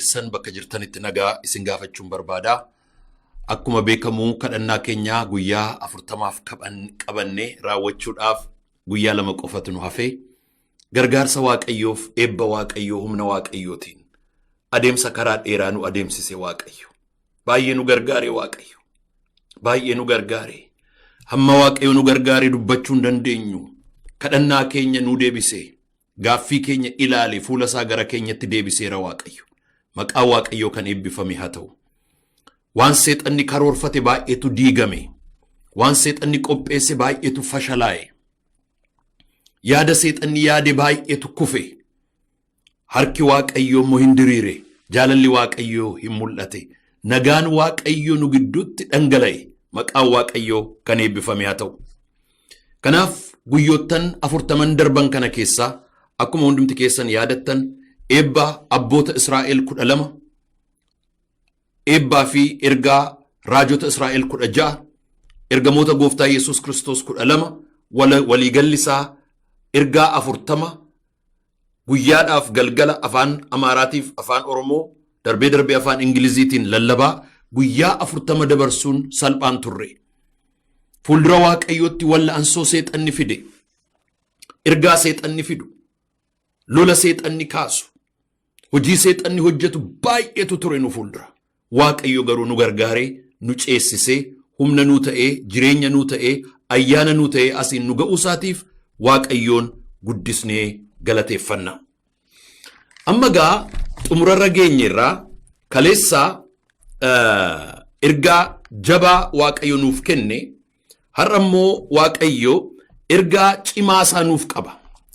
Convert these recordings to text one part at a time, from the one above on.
keessan bakka jirtanitti nagaa isin gaafachuun barbaada. Akkuma beekamu kadhannaa keenya guyyaa 40 qabannee raawwachuudhaaf guyyaa 2 qofatu nu hafe. Gargaarsa Waaqayyoof eebba Waaqayyoo humna Waaqayyootiin adeemsa karaa dheeraa nu adeemsise Waaqayyo. Baay'ee nu gargaare Waaqayyo. Baay'ee nu gargaare. Hamma Waaqayyo nu gargaare dubbachuu hin dandeenyu. Kadhannaa keenya nu deebisee gaaffii keenya ilaale fuula isaa gara keenyatti deebiseera Waaqayyo. Maqaa Waaqayyoo kan eebbifame haa ta'u. Waan seexanni karoorfate baay'eetu diigame. Waan seexanni qopheesse baay'eetu fashalaa'e. Yaada seexanni yaade baay'eetu kufe. Harki Waaqayyoo immoo hin diriire. Jaalalli Waaqayyoo hin mul'ate. Nagaan Waaqayyoo nu gidduutti dhangala'e. Maqaan Waaqayyoo kan eebbifame haa ta'u. Kanaaf guyyoottan 40 darban kana keessaa akkuma hundumti keessan yaadattan eebba abboota Israa'el 12, eebbaa fi ergaa raajota Israa'el 16, ergamoota gooftaa Yesuus Kiristoos 12, waliigallisaa ergaa 40 guyyaadhaaf galgala afaan Amaaraatiif afaan Oromoo darbee afaan Ingiliziitiin lallabaa guyyaa 40 dabarsuun salphaan turre. Fuuldura Waaqayyootti wal'aansoo seexanni fide. Ergaa seexanni fidu. Lola seexanni kaasu. Hojii seexanni hojjetu baay'eetu ture nu fuuldura. Waaqayyo garuu nu gargaaree, nu ceessisee, humna nu ta'ee, jireenya nu ta'ee, ayyaana nu ta'ee asiin nu ga'uu isaatiif Waaqayyoon guddisnee galateeffanna. Amma gaa xumurarra geenyerraa kaleessaa ergaa jabaa Waaqayyo nuuf kenne. Har'a immoo Waaqayyo ergaa cimaa isaa nuuf qaba.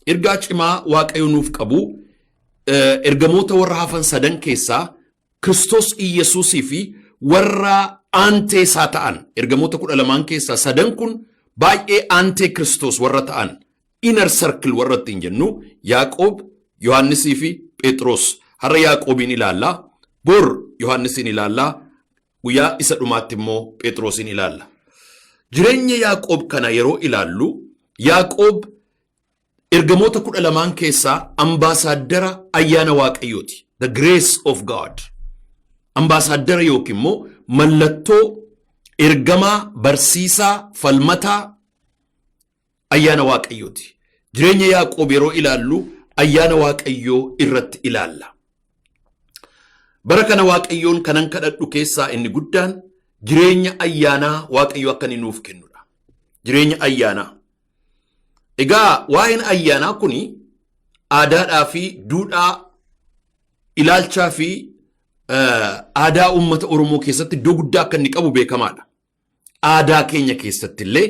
Ergaa cimaa Waaqayyo nuuf qabu ergamoota warra hafan 3 keessaa Kiristoos Iyyesuusii fi warra aantee isaa ta'an ergamoota 12 keessaa 3 kun baay'ee aantee Kiristoos warra ta'an inner circle warra ittiin jennu Yaaqoob, Yohaannisii fi Phexros. Har'a Yaaqoobiin ilaallaa, bor Yohaannisiin ilaallaa, guyyaa isa dhumaatti immoo Phexrosiin ilaalla. Jireenya Yaaqoob kana yeroo ilaallu Yaaqoob ergamoota 12 keessaa ambaasaadara ayyaana Waaqayyooti. The grace of God. Ambaasaadara yookiin immoo mallattoo ergamaa barsiisaa falmataa ayyaana Waaqayyooti. Jireenya Yaaqoob yeroo ilaallu ayyaana Waaqayyoo irratti ilaalla. Bara kana Waaqayyoon kanan kadhadhu keessaa inni guddaan jireenya ayyaanaa Waaqayyo akka inni nuuf kennudha. Jireenya ayyaanaa. Egaa waa'een ayyaanaa kuni aadaadhaa fi duudhaa ilaalchaa fi aadaa uummata Oromoo keessatti iddoo guddaa akka inni qabu beekamaadha. Aadaa keenya keessatti illee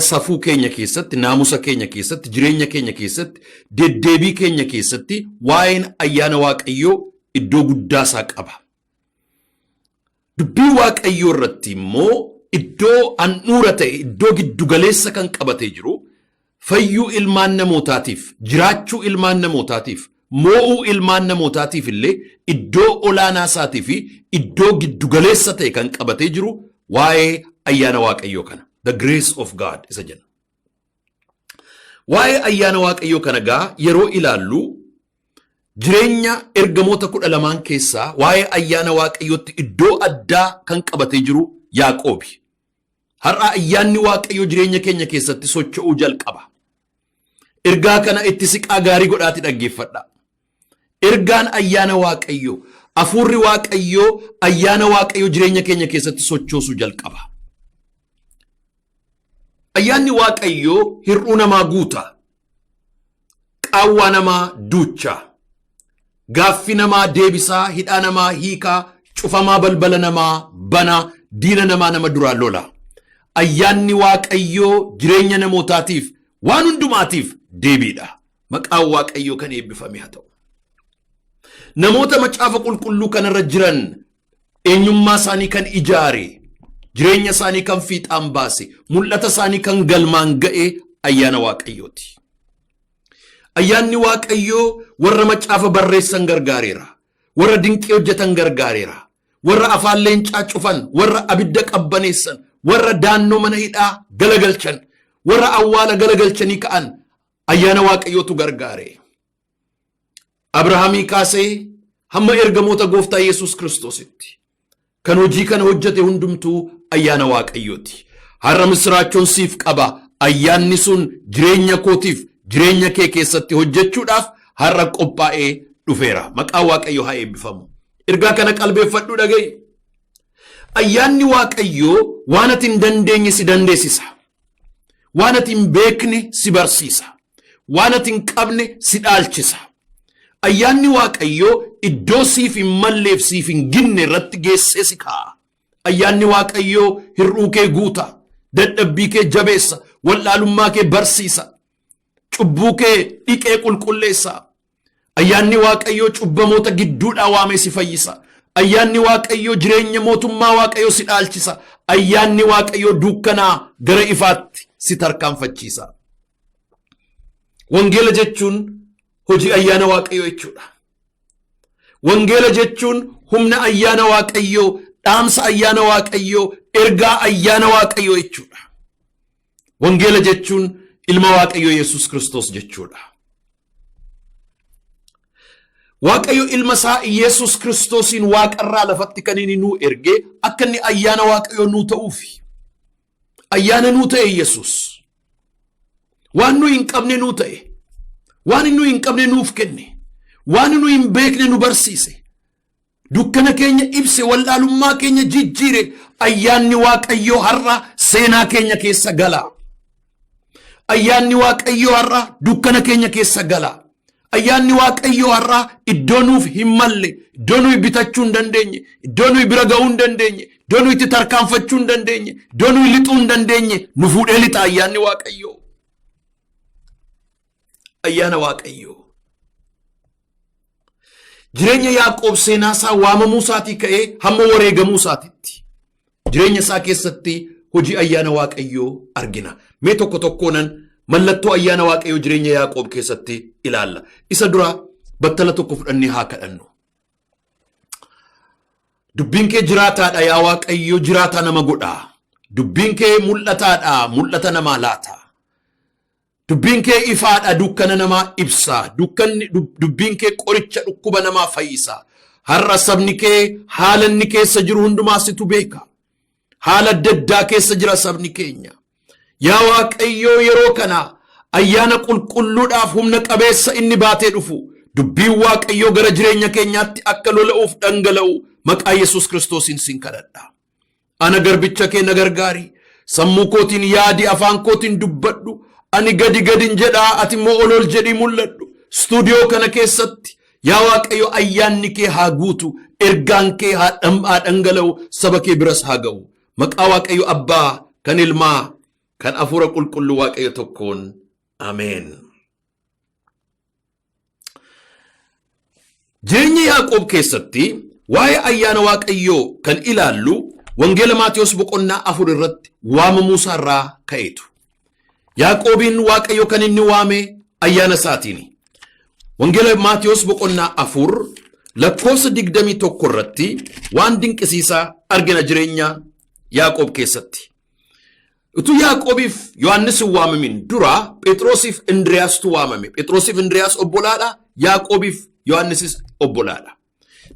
safuu keenya keessatti, naamusa keenya keessatti, jireenya keenya keessatti, deddeebii keenya keessatti waa'een ayyaana Waaqayyoo iddoo guddaa isaa qaba. Dubbii Waaqayyoo irratti immoo iddoo handhuura ta'e, iddoo giddugaleessa kan qabatee jiru fayyuu ilmaan namootaatiif, jiraachuu ilmaan namootaatiif, moo'uu ilmaan namootaatiif illee iddoo olaanaa isaatii fi iddoo giddugaleessa ta'e kan qabatee jiru waa'ee ayyaana Waaqayyoo kana. The grace of God isa jenna. Waa'ee ayyaana Waaqayyoo kana gaa yeroo ilaallu jireenya ergamoota 12 keessaa waa'ee ayyaana Waaqayyootti iddoo addaa kan qabatee jiru Yaaqoobi. Har'a ayyaanni Waaqayyoo jireenya keenya keessatti socho'uu jalqaba. Ergaa kana itti siqaa gaarii godhaati dhaggeeffadha. Ergaan ayyaana Waaqayyoo, hafuurri Waaqayyoo ayyaana Waaqayyoo jireenya keenya keessatti sochoosuu jalqaba. Ayyaanni Waaqayyoo hir'uu namaa guuta. Qaawwaa namaa duucha. Gaaffii namaa deebisaa, hidhaa namaa hiikaa, cufamaa balbala namaa bana, diina namaa nama duraa lola. Ayyaanni Waaqayyoo jireenya namootaatiif waan hundumaatiif deebiidha. Maqaan Waaqayyoo kan eebbifame haa ta'u. Namoota macaafa qulqulluu kanarra jiran eenyummaa isaanii kan ijaare, jireenya isaanii kan fiixaan baase, mul'ata isaanii kan galmaan ga'e ayyaana Waaqayyooti. Ayyaanni Waaqayyoo warra macaafa barreessan gargaareera. Warra dinqii hojjetan gargaareera. Warra afaan leencaa cufan, warra abidda qabbaneessan, warra daannoo mana hidhaa galagalchan, warra awwaala galagalchanii ka'an ayyaana Waaqayyootu gargaare. Abrahaamii kaasee hamma ergamoota gooftaa Yesuus Kiristoositti kan hojii kana hojjete hundumtuu ayyaana Waaqayyooti. Har'a misraachoon siif qaba. Ayyaanni sun jireenya kootiif jireenya kee keessatti hojjechuudhaaf har'a qophaa'ee dhufeera. Maqaan Waaqayyoo haa eebbifamu. Ergaa kana qalbeeffadhu dhaga'i. Ayyaanni Waaqayyoo waan ati hin dandeenye si dandeessisa. Waan ati hin beekne si barsiisa. Waan ati hin qabne si dhaalchisa. Ayyaanni Waaqayyoo iddoo siif hin malleef siif hin ginne irratti geessee si kaa'a. Ayyaanni Waaqayyoo hir'uu kee guuta. Dadhabbii kee jabeessa. Wallaalummaa kee barsiisa. Cubbuu kee dhiqee qulqulleessa. Ayyaanni Waaqayyoo cubbamoota gidduudhaa waamee si fayyisa. Ayyaanni Waaqayyoo jireenya mootummaa Waaqayyoo si dhaalchisa. Ayyaanni Waaqayyoo dukkanaa gara ifaatti si tarkaanfachiisa. Wangeela jechuun hojii ayyaana Waaqayyoo jechuudha. Wangeela jechuun humna ayyaana Waaqayyoo, dhaamsa ayyaana Waaqayyoo, ergaa ayyaana Waaqayyoo jechuudha. Wangeela jechuun ilma Waaqayyoo Yesuus Kiristoos jechuudha. Waaqayyo ilma isaa Yesuus Kiristoosiin waaqarraa lafatti kan inni nuu ergee akka inni ayyaana Waaqayyoo nuu ta'uufi. Ayyaana nuu ta'e Yesuus. Waan nu hin qabne nuu ta'e. Waan nu hin qabne nuuf kenne. Waan nu hin beekne nu barsiise. Dukkana keenya ibse, wallaalummaa keenya jijjiire. Ayyaanni Waaqayyoo har'a seenaa keenya keessa gala. Ayyaanni Waaqayyoo har'a dukkana keenya keessa gala. Ayyaanni Waaqayyoo har'a iddoo nuuf hin malle, iddoo nuyi bitachuu hin dandeenye, iddoo nuyi bira ga'uu hin dandeenye, iddoo nuyi itti tarkaanfachuu hin dandeenye, iddoo nuyi lixuu hin dandeenye nu fuudhee lixa ayyaanni Waaqayyoo. Ayyaana Waaqayyoo. Jireenya Yaaqoob seenaa isaa waamamuu isaatii ka'ee hamma wareegamuu isaatiitti jireenya isaa keessatti hojii ayyaana Waaqayyoo argina. Mee tokko tokkoonan mallattoo ayyaana Waaqayyoo jireenya Yaaqoob keessatti ilaalla. Isa dura battala tokko fudhannee haa kadhannu. Dubbiin kee jiraataadha yaa Waaqayyoo, jiraataa nama godhaa. Dubbiin kee mul'ataadha, mul'ata namaa laata. Dubbiin kee ifaadha, dukkana namaa ibsa. Dubbiin kee qoricha dhukkuba namaa fayyisa. Har'a sabni kee haala inni keessa jiru hundumaa situ beeka. Haala adda addaa keessa jira sabni keenya. Yaa Waaqayyoo yeroo kana ayyaana qulqulluudhaaf humna qabeessa inni baatee dhufu dubbiin Waaqayyoo gara jireenya keenyaatti akka lola'uuf dhangala'u maqaa Yesuus Kiristoosiin sin kadhadha. Ana garbicha kee na gargaari. Sammuu kootiin yaadi, afaan kootiin dubbadhu. Ani gadi gadin jedhaa, ati immoo ol jedhii mul'adhu. Stuudiyoo kana keessatti yaa Waaqayyo ayyaanni kee haa guutu, ergaan kee haa dhangala'u, saba kee biras haa ga'u. Maqaa Waaqayyo Abbaa, kan Ilmaa, kan Hafuura Qulqulluu Waaqayyo tokkoon. Ameen. Jireenya Yaaqoob keessatti waa'ee ayyaana Waaqayyoo kan ilaallu Wangeela Maatiyos boqonnaa 4 irratti waamamuu isaarraa ka'eetu. Yaaqoobiin Waaqayyo kan inni waame ayyaana isaatiini. Wangeela Maatiyos boqonnaa 4 lakkoofsa 21 irratti waan dinqisiisaa argina jireenya Yaaqoob keessatti. Utuu Yaaqoobiif Yohannis waamamin dura Phexrosiif Indriyaastu waamame. Phexrosiif Indriyaas obbolaadha, Yaaqoobiif Yohannisis obbolaadha.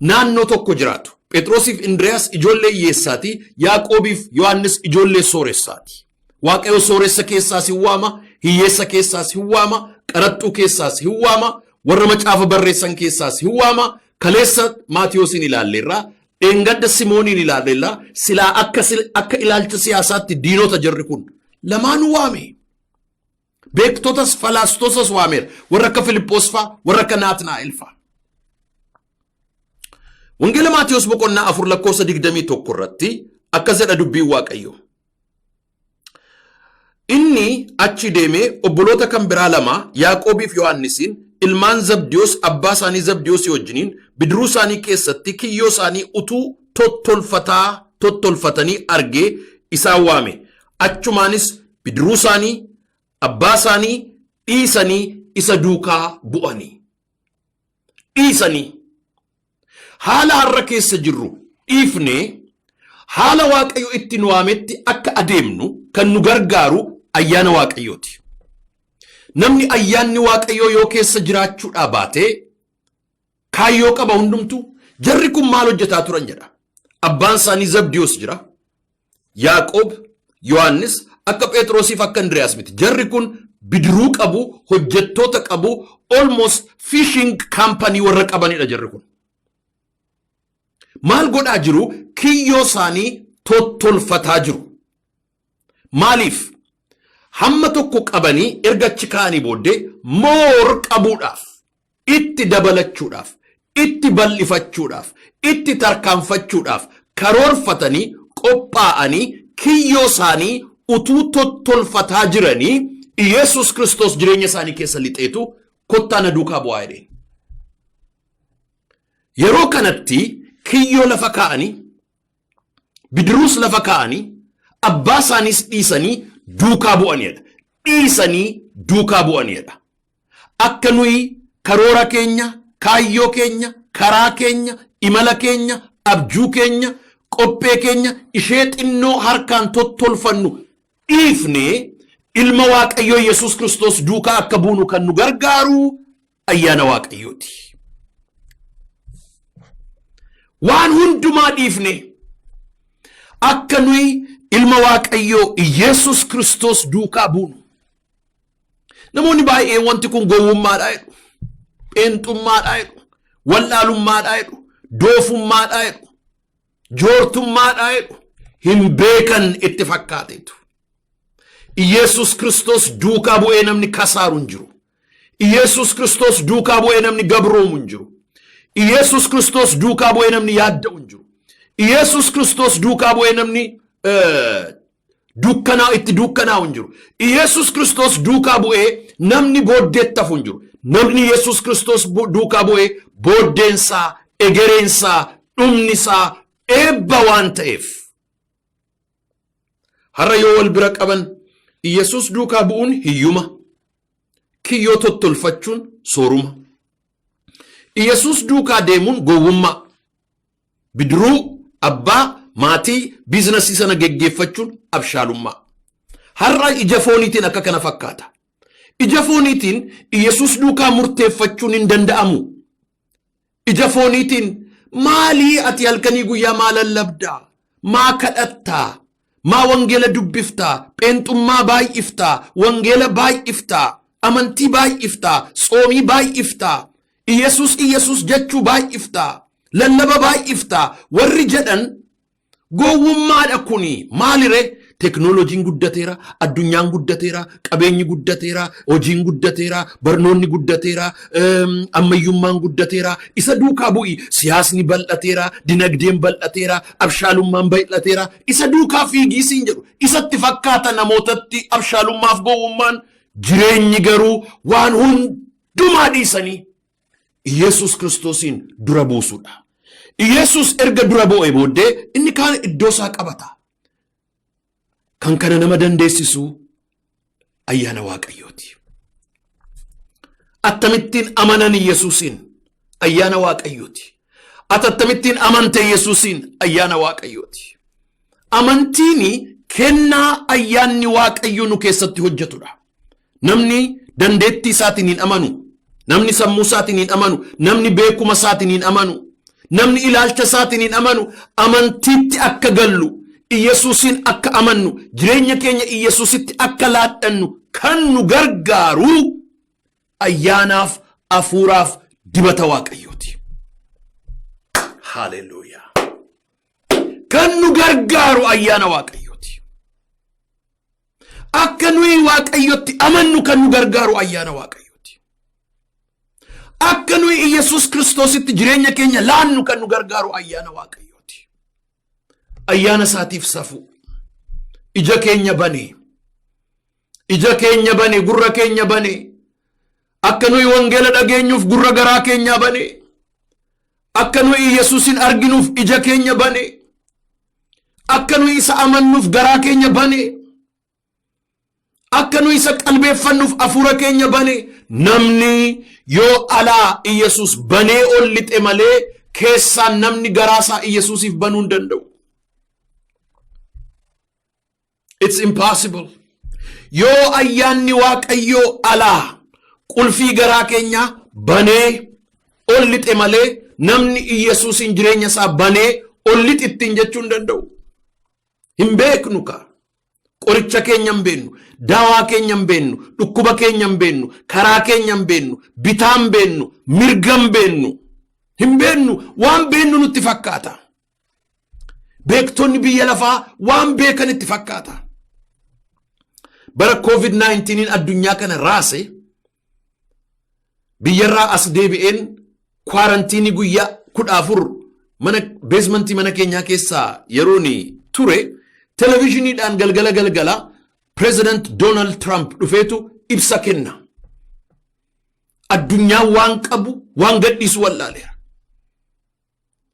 Naannoo tokko jiraatu. Phexrosiif Indriyaas ijoollee hiyyeessaati, Yaaqoobiif Yohannis ijoollee sooressaati. Waaqayyo sooressa keessaas hin waama, hiyyeessa keessaas hin waama, qaraxxuu keessaas hin waama, warra macaafa barreessan keessaas hin waama. Kaleessa Maatiyoosin ilaalleerraa, dheengadda Simooniin ilaalleerraa, silaa akka ilaalcha siyaasaatti diinota jarri kun lamaanuu waame. Beektotas falaastosas waameera, warra akka Filiphos faa, warra akka Naatnaa'el faa. Wangeela Maatiyos boqonnaa 4 lakkoofsa 21 irratti akkas jedha dubbiin Waaqayyo. Inni achi deemee obboloota kan biraa lama Yaaqoobiif Yohannisiin ilmaan Zabdiyoos abbaa isaanii Zabdiyoos wajjiniin bidiruu isaanii keessatti kiyyoo isaanii utuu tottolfatanii argee isaan waame. Achumaanis bidiruu isaanii abbaa isaanii dhiisanii isa duukaa bu'anii. Dhiisanii. Haala har'a keessa jirru dhiifnee haala Waaqayyo itti nu waametti akka adeemnu kan nu gargaaru ayyaana Waaqayyooti. Namni ayyaanni Waaqayyoo yoo keessa jiraachuudhaa baate kaayyoo qaba hundumtu. Jarri kun maal hojjetaa turan jedha. Abbaan isaanii Zabdiyoos jira. Yaaqoob, Yohaannis, akka Phexrosiif akka Andriyaas miti. Jarri kun bidiruu qabu, hojjettoota qabu, almost fishing company warra qabanidha jarri kun. Maal godhaa jiru? Kiyyoo isaanii tottolfataa jiru. Maaliif? Hamma tokko qabanii erga achi kaanii booddee moor qabuudhaaf, itti dabalachuudhaaf, itti bal'ifachuudhaaf, itti tarkaanfachuudhaaf karoorfatanii qophaa'anii kiyyoo isaanii utuu tottolfataa jiranii Yesus Kristos jireenya isaanii keessa lixeetu kottaa na duukaa bu'aa jedheen. Yeroo kanatti kiyyoo lafa kaa'anii, bidiruus lafa kaa'anii, abbaa isaaniis dhiisanii duukaa bu'anidha. Dhiisanii duukaa bu'anidha. Akka nuyi karoora keenya, kaayyoo keenya, karaa keenya, imala keenya, abjuu keenya, qophee keenya, ishee xinnoo harkaan tottolfannu dhiifnee ilma Waaqayyoo Yesus Kristos duukaa akka buunu kan nu gargaaru ayyaana Waaqayyooti. Waan hundumaa dhiifne akka nuyi ilma Waaqayyoo Yesus Kristos duukaa buunu. Namoonni baay'ee wanti kun gowwummaadhaa jedhu, pheenxummaadhaa jedhu, wallaalummaadhaa jedhu, doofummaadhaa jedhu, joortummaadhaa jedhu, hin beekan itti fakkaateetu. Yesus Kristos duukaa bu'ee namni kasaaru hin jiru. Yesus Kristos duukaa bu'ee namni gabroomu hin jiru. Yesus Kristos duukaa bu'ee namni yaadda'u hin jiru. Yesus Kristos duukaa bu'ee namni dukkanaa itti dukkanaa'u hin jiru. Yesus Kristos duukaa bu'ee namni booddeetti hafu hin jiru. Namni Yesus Kristos duukaa bu'ee booddeensaa, egereensaa, dhumnisaa eebba waan ta'eef. Har'a yoo wal bira qaban Yesus duukaa bu'uun hiyyuma, kiyyoo tottolfachuun sooruma. Yesus duukaa deemuun gowwummaa, bidiruu, abbaa, maatii, biizinasii sana geggeeffachuun abshaalummaa. Har'a ija fooniitiin akka kana fakkaata. Ija fooniitiin Yesus duukaa murteeffachuun hin danda'amu. Ija fooniitiin maalii ati halkanii guyyaa maa lallabdaa? Maa kadhattaa? Maa wangeela dubbiftaa? Pheenxummaa baay'iftaa? Wangeela baay'iftaa? Amantii baay'iftaa? Tsoomii baay'iftaa? Yesus jechuu baay'iftaa? Lallaba baay'iftaa? Warri jedhan gowwummaadha kuni. Maalire? Teknooloojiin guddateera, addunyaan guddateera, qabeenyi guddateera, hojiin guddateera, barnoonni guddateera, ammayyummaan guddateera. Isa duukaa bu'i. Siyaasni bal'ateera, dinagdeen bal'ateera, abshaalummaan bal'ateera. Isa duukaa fiigiisiin jedhu. Isatti fakkaata namootatti abshaalummaaf gowwummaan. Jireenyi garuu waan hundumaa dhiisanii Yesus Kristosiin dura buusudha. Yesus erga dura bu'ee booddee inni kaan iddoo isaa qabata. Kan kana nama dandeessisu ayyaana Waaqayyooti. Attamittiin amanan Yesuusin ayyaana Waaqayyooti. Attamittiin amante Yesuusin ayyaana Waaqayyooti. Amantiini kennaa ayyaanni Waaqayyo nu keessatti hojjetudha. Namni dandeettii isaatiin hin amanu, namni sammuu isaatiin hin amanu, namni beekuma isaatiin hin amanu, namni ilaalcha isaatiin hin amanu, amantiitti akka gallu, Yesuusin akka amannu, jireenya keenya Yesuusitti akka laadhannu kan nu gargaaru ayyaanaaf, hafuuraaf dibata Waaqayyooti. Haleluuyaa. Kan nu gargaaru ayyaana Waaqayyooti. Akka nuyi Waaqayyotti amannu kan nu gargaaru ayyaana Waaqayyooti. Akka nuyi Yesus Kristositti jireenya keenya laannu kan nu gargaaru ayyaana Waaqayyooti. Ayyaana isaatiif safu. Ija keenya bane. Ija keenya bane, gurra keenya bane. Akka nuyi wangeela dhageenyuuf gurra garaa keenya bane. Akka nuyi Yesuusin arginuuf ija keenya bane. Akka nuyi isa amannuuf garaa keenya bane. Akka nuyi isa qalbeeffannuuf hafuura keenya bane. Namni yoo alaa Yesuus banee ol lixe malee keessaan namni garaasaa Yesuusiif banuu hin danda'u. It's impossible. Yoo ayyaanni Waaqayyoo alaa qulfii garaa keenya banee ollite malee namni Yesuusin jireenya isaa banee ollit ittiin jechuu hin danda'u. Hin beeknu ka. Qoricha keenya hin beennu, daawaa keenya hin beennu, dhukkuba keenya hin beennu, karaa keenya hin beennu, bitaa hin beennu, mirga hin beennu. Hin beennu waan beennu nutti fakkaata. Beektonni biyya lafaa waan beekan itti fakkaata. Bara COVID-19 addunyaa kana raase biyyarraa as deebi'een kwaarantiinii guyyaa 14 mana beesmentii mana keenyaa keessaa yerooni ture televizhiniidhaan galgala President Donald Trump dhufeetu ibsa kenna. Addunyaa waan qabu waan gadhiisu wallaaleera.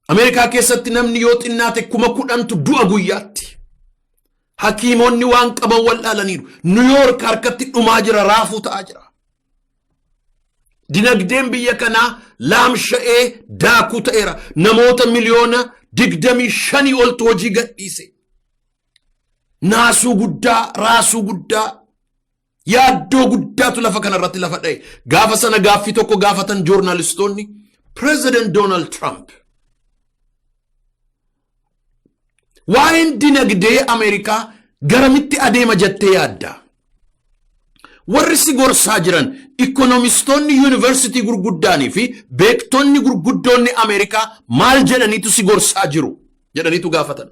Ameerikaa keessatti namni yoo xinnaate 10,000tu du'a guyyaatti. Hakiimonni waan qaban wallaalaniiru. New York harkatti dhumaa jira, raafuu ta'aa jira. Dinagdeen biyya kanaa laamsha'ee daakuu ta'eera. Namoota miliyoona 25 oltu hojii gadhiise. Naasuu guddaa, raasuu guddaa, yaaddoo guddaatu lafa kanarratti lafa dha'e. Gaafa sana gaaffii tokko gaafatan joornaalistoonni President Donald Trump waa'een dinagdee Ameerikaa garamitti adeema jettee yaadda? Warri si gorsaa jiran ikonomistoonni yuunivarsiitii gurguddaanii fi beektonni gurguddoonni Ameerikaa maal jedhaniitu si gorsaa jiru jedhaniitu gaafatan.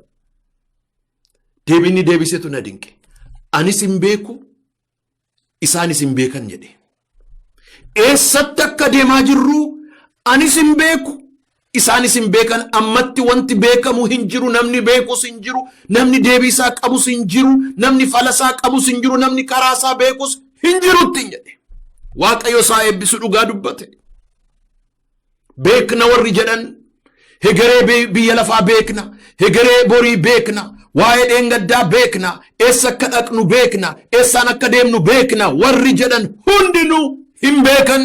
Deebinni deebiseetu na dinqe. Anis hin beeku, isaanis hin beekan jedhe. Eessatti akka deemaa jirru anis hin beeku, isaanis hin beekan. Ammatti wanti beekamu hin jiru, namni beekus hin jiru, namni deebiisaa qabus hin jiru, namni falasaa qabus hin jiru, namni karaasaa beekus hin jirutti jedhe. Waaqayyo isaa eebbisu dhugaa dubbate. Beekna warri jedhan hegeree biyya lafaa beekna, hegeree borii beekna, waa'ee dheengaddaa beekna, eessa akka dhaqnu beekna, eessaan akka deemnu beekna warri jedhan hundinuu hin beekan.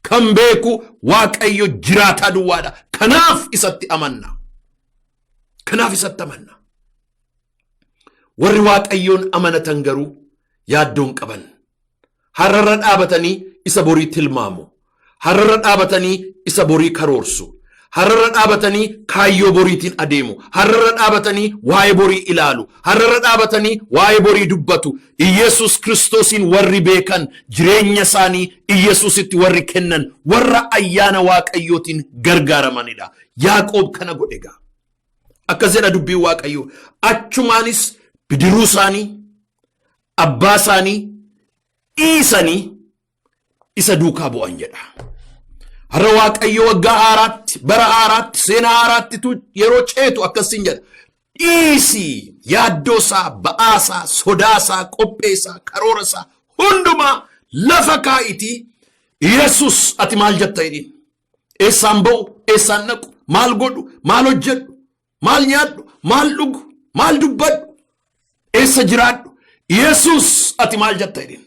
Kan beeku Waaqayyo jiraataa duwwaadha. Kanaaf isatti amanna. Kanaaf isatti amanna. Warri Waaqayyoon amanatan garuu yaaddoon qaban. Hararra dhaabatanii isa borii tilmaamu. Hararra dhaabatanii isa borii karoorsu. Hararra dhaabatanii kaayyoo boriitiin adeemu. Hararra dhaabatanii waa'ee borii ilaalu. Hararra dhaabatanii waa'ee borii dubbatu. Iyesus Kiristoosiin warri beekan jireenya isaanii Iyesusitti warri kennan warra ayyaana Waaqayyootiin gargaaramanidha. Yaaqoob kana godhe gaa. Akkas jedha dubbiin Waaqayyoo. Achumaanis bidiruu isaanii, abbaa isaanii dhiisanii isa duukaa bu'an jedha. Har'a Waaqayyo waggaa haaraatti, bara haaraatti, seenaa haaraatti yeroo ceetu akkasiin jedha. Dhiisii yaaddoosaa, ba'aasaa, sodaasaa, qopheessaa, karoorasaa hundumaa lafa kaa'itii Yesus ati maal jetta jedhiin? Eessaan ba'u, eessaan naqu, maal godhu, maal hojjedhu, maal nyaadhu, maal dhugu, maal dubbadhu, eessa jiraadhu? Yesus ati maal jetta jedhiin?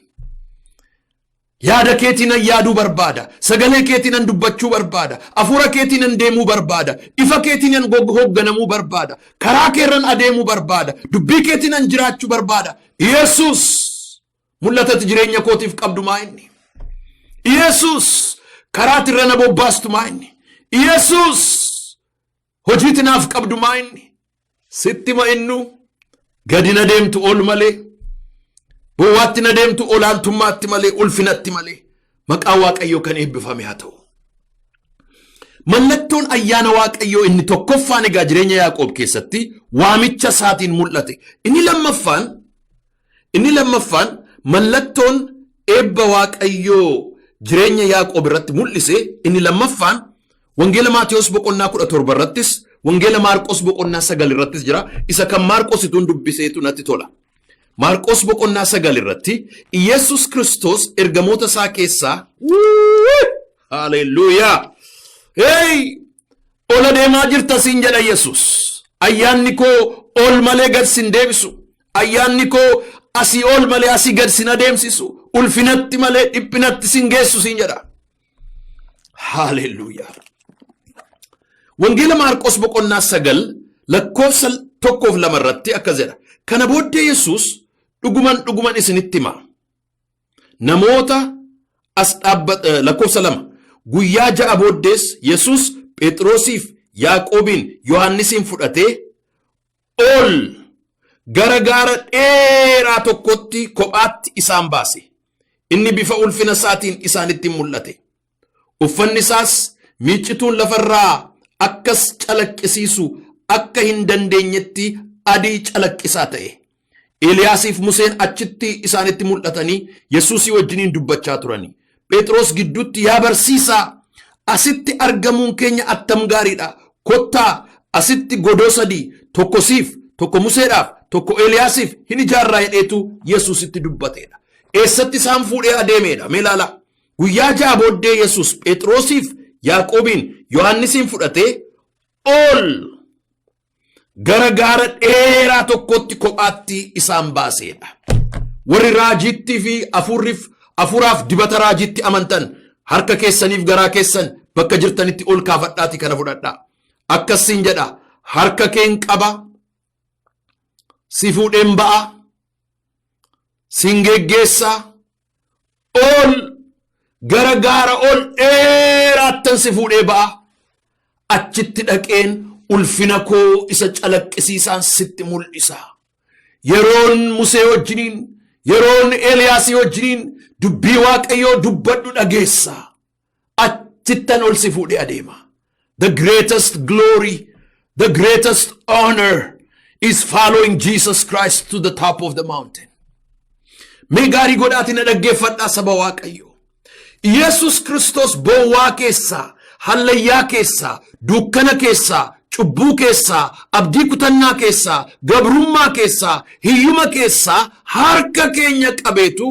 Yaada keetiinan yaaduu barbaada. Sagalee keetiinan dubbachuu barbaada. Afuura keetiinan deemuu barbaada. Ifa keetiinan hoogganamuu barbaada. Karaa keerran adeemuu barbaada. Dubbii keetiinan jiraachuu barbaada. Yesus mul'atatti jireenya kootiif qabdu maa inni? Yesus karaatti irra na bobbaastu maa inni? Yesus hojiitti naaf qabdu maa inni? Sitti ma innu gadi na deemtu ol malee. Bu'aatti na deemtu olaantummaatti malee, ulfinatti malee. Maqaan Waaqayyoo kan eebbifame haa ta'u. Mallattoon ayyaana Waaqayyoo inni tokkoffaan egaa jireenya Yaaqoob keessatti waamicha isaatiin mul'ate. Inni lammaffaan mallattoon eebba Waaqayyoo jireenya Yaaqoob irratti mul'ise. Inni lammaffaan wangeela Maatiyos boqonnaa 17 irrattis, wangeela Maarqos boqonnaa 9 irrattis jira. Isa kan Maarqos ituun dubbiseetu natti tola. Maarqos boqonnaa 9 irratti Iyesus Kiristoos ergamoota isaa keessaa haleluuyaa ola deemaa jirta siin jedha Yesus. Ayyaanni koo ol malee gad sin deebisu. Ayyaanni koo asii ol malee asii gad sin adeemsisu. Ulfinatti malee dhiphinatti sin geessu siin jedha. Haleluuyaa. Wangeela Maarqos boqonnaa 9 lakkoofsa 1-2 irratti akkas jedha. Kana booddee Yesus dhuguman isinitti hima. Namoota as lakkoofsa 2 guyyaa ja'a booddees Yesus Phexrosiif Yaaqoobiin Yohannisiin fudhatee ol gara gaara dheeraa tokkotti kophaatti isaan baase. Inni bifa ulfina isaatiin isaanitti mul'ate. Uffanni isaas miiccituun lafarraa akkas calaqqisiisu akka hin dandeenyetti adii calaqqisaa ta'e. Eeliyaasiif Museen achitti isaanitti mul'atanii Yesuusii wajjiniin dubbachaa turani. Phexros gidduutti yaa barsiisaa, asitti argamuun keenya attam gaariidha. Kottaa asitti godoo sadii, tokko siif, tokko Museedhaaf, tokko Eeliyaasiif hin ijaarraa jedheetu Yesuusitti dubbateedha. Eessatti isaan fuudhee adeemeedha? Mee ilaala. Guyyaa ja'a booddee Yesus Phexrosiif Yaaqoobiin Yohannisiin fudhatee ol gara gaara dheeraa tokkotti kophaatti isaan baaseedha. Warri raajittii fi hafuuraaf dibata raajitti amantan harka keessaniif garaa keessan bakka jirtanitti ol kaafadhaati kana fudhadhaa. Akkasiin jedha, harka keen qaba, si fuudheen ba'a, sin geggeessaa, ol gara gaara ol dheeraattan si fuudhee ba'a. Achitti dhaqeen ulfina koo isa calaqqisiisaan sitti mul'isa. Yeroon Musee wajjiniin, yeroon Eeliyaasii wajjiniin dubbii Waaqayyoo dubbadhu dhageessa. Achittan ol si fuudhee adeema. The greatest glory, the greatest honor is following Jesus Christ to the top of the mountain. Mee gaarii godhaati na dhaggeeffadhaa saba Waaqayyoo. Yesus Kristos bowwaa keessaa, hallayyaa keessaa, dukkana keessaa, cubbuu keessaa, abdii kutannaa keessaa, gabrummaa keessaa, hiyyuma keessaa harka keenya qabeetu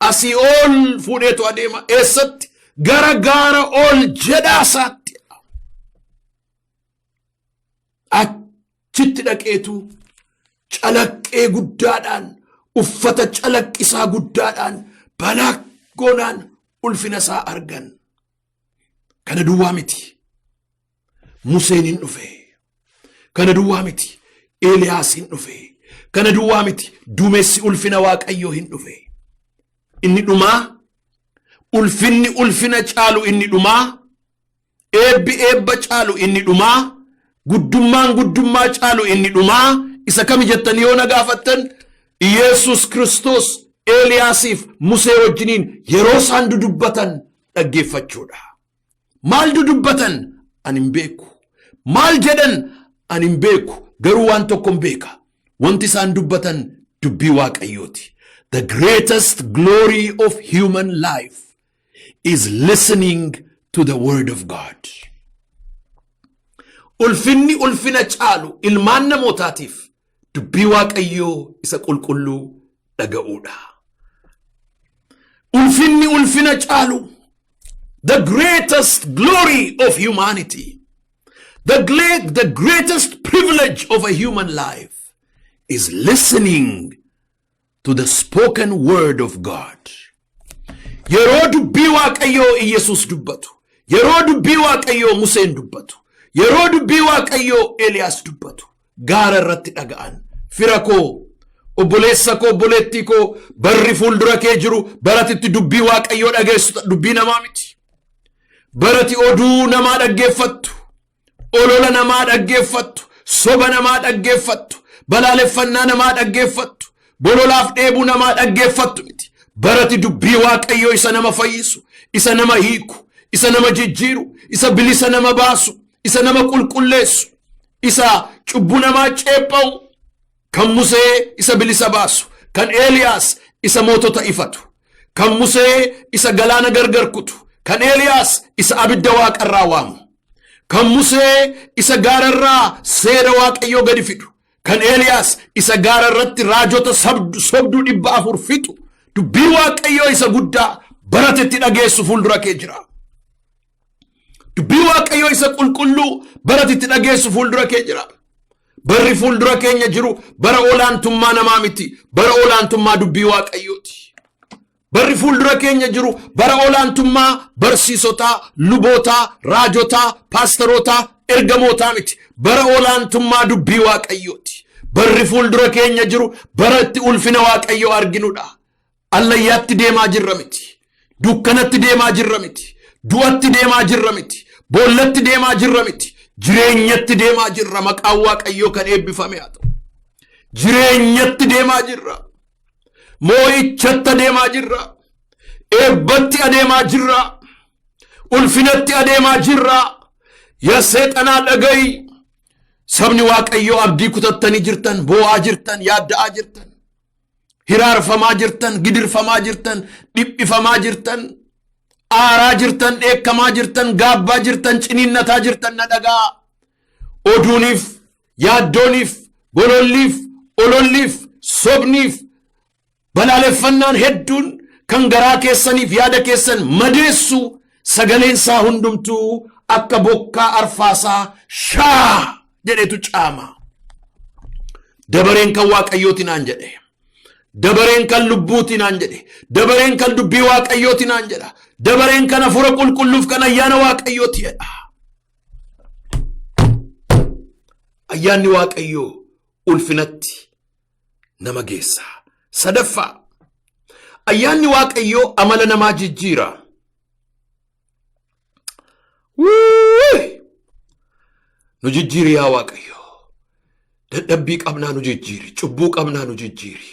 asii ol fuudheetu adeema. Eessatti? Gara gaara ol jedhaasaatti. Achitti dhaqeetu calaqqee guddaadhaan, uffata calaqqisaa guddaadhaan, balakkoonaan ulfina isaa argan. Kana duwwaa miti. Museen hin dhufe. Kana duwwaa miti. Eeliyaas hin dhufe. Kana duwwaa miti. Duumessi ulfina Waaqayyoo hin dhufe. Inni dhumaa, ulfinni ulfina caalu inni dhumaa, eebbi eebba caalu inni dhumaa, guddummaan guddummaa caalu inni dhumaa. Isa kami jettanii yoo na gaafattan, Yesus Kristos Eeliyaasiif Musee wajjiniin yeroo isaan dudubbatan dhaggeeffachuudha. Maal dudubbatan? Ani hin beeku. Maal jedhan? Ani hin beeku. Garuu waan tokko hin beeka. Wanti isaan dubbatan dubbii Waaqayyooti. The greatest glory of human life is listening to the word of God. Ulfinni ulfina caalu ilmaan namootaatiif dubbii Waaqayyoo isa qulqulluu dhaga'uudha. Ulfinni ulfina caalu, the greatest glory of humanity, the greatest privilege of a human life is listening to the spoken word of God. Yeroo dubbii Waaqayyoo Yesus dubbatu, yeroo dubbii Waaqayyoo Museen dubbatu, yeroo dubbii Waaqayyoo Eeliyaas dubbatu, gaara irratti dhaga'an. Fira koo, obboleessa koo, obboleettii koo, barri fuuldura kee jiru baratitti dubbii Waaqayyoo dhageessu dubbii namaa miti. Barati oduu namaa dhaggeeffattu, olola namaa dhaggeeffattu, soba namaa dhaggeeffattu, balaaleffannaa namaa dhaggeeffattu, bololaaf dheebuu namaa dhaggeeffattu miti. Barati dubbii Waaqayyoo isa nama fayyisu, isa nama hiiku, isa nama jijjiiru, isa bilisa nama baasu, isa nama qulqulleessu, isa cubbuu namaa ceephaa'u, kan Musee isa bilisa baasu, kan Eeliyaas isa mootota ifatu, kan Musee isa galaana gargar kutu, kan Eeliyaas isa abidda waaqarraa waamu, kan Musee isa gaararraa seera Waaqayyoo gadi fidu, kan Eeliyaas isa gaararratti raajota sobduu 400 fixu. Dubbii Waaqayyoo isa guddaa baratetti dhageessu fuuldura kee jira. Dubbii Waaqayyoo isa qulqulluu baratetti dhageessu fuuldura kee jira. Barri fuuldura keenya jiru bara olaantummaa namaa miti, bara olaantummaa dubbii Waaqayyooti. Barri fuuldura keenya jiru bara olaantummaa barsiisotaa, lubootaa, raajotaa, paastorotaa, ergamootaa miti, bara olaantummaa dubbii Waaqayyooti. Barri fuuldura keenya jiru bara itti ulfina Waaqayyoo arginudha. Allayyaatti deemaa jirra miti, dukkanatti deemaa jirra miti, du'atti deemaa jirra miti, boollatti deemaa jirra miti, jireenyatti deemaa jirra. Maqaan Waaqayyoo kan eebbifame haa ta'u. Jireenyatti deemaa jirra, moo'ichatti adeemaa jirra, eebbatti adeemaa jirra, ulfinatti adeemaa jirra. Yaa seexanaa dhaga'i. Sabni Waaqayyoo abdii kutattanii jirtan, boo'aa jirtan, yaadda'aa jirtan, hiraarfamaa jirtan, gidirfamaa jirtan, dhiphifamaa jirtan, aaraa jirtan, dheekkamaa jirtan, gaabbaa jirtan, ciniinnataa jirtan na dhaga'a. Oduuniif, yaaddooniif, gololliif, ololliif, sobniif, balaaleffannaan hedduun kan garaa keessaniif yaada keessan madeessu sagaleen isaa hundumtuu akka bokkaa arfaasaa shaa jedhetu caama. Dabareen kan Waaqayyooti naan jedhe. Dabareen kan lubbuuti naan jedhe. Dabareen kan dubbii Waaqayyooti naan jedha. Dabareen kan hafuura qulqulluuf kan ayyaana Waaqayyooti jedha. Ayyaanni Waaqayyoo ulfinatti nama geessa. Sadaffaa, ayyaanni Waaqayyoo amala namaa jijjiira. Nu jijjiiri yaa Waaqayyo. Dadhabbii qabnaa nu jijjiiri. Cubbuu qabnaa nu jijjiiri.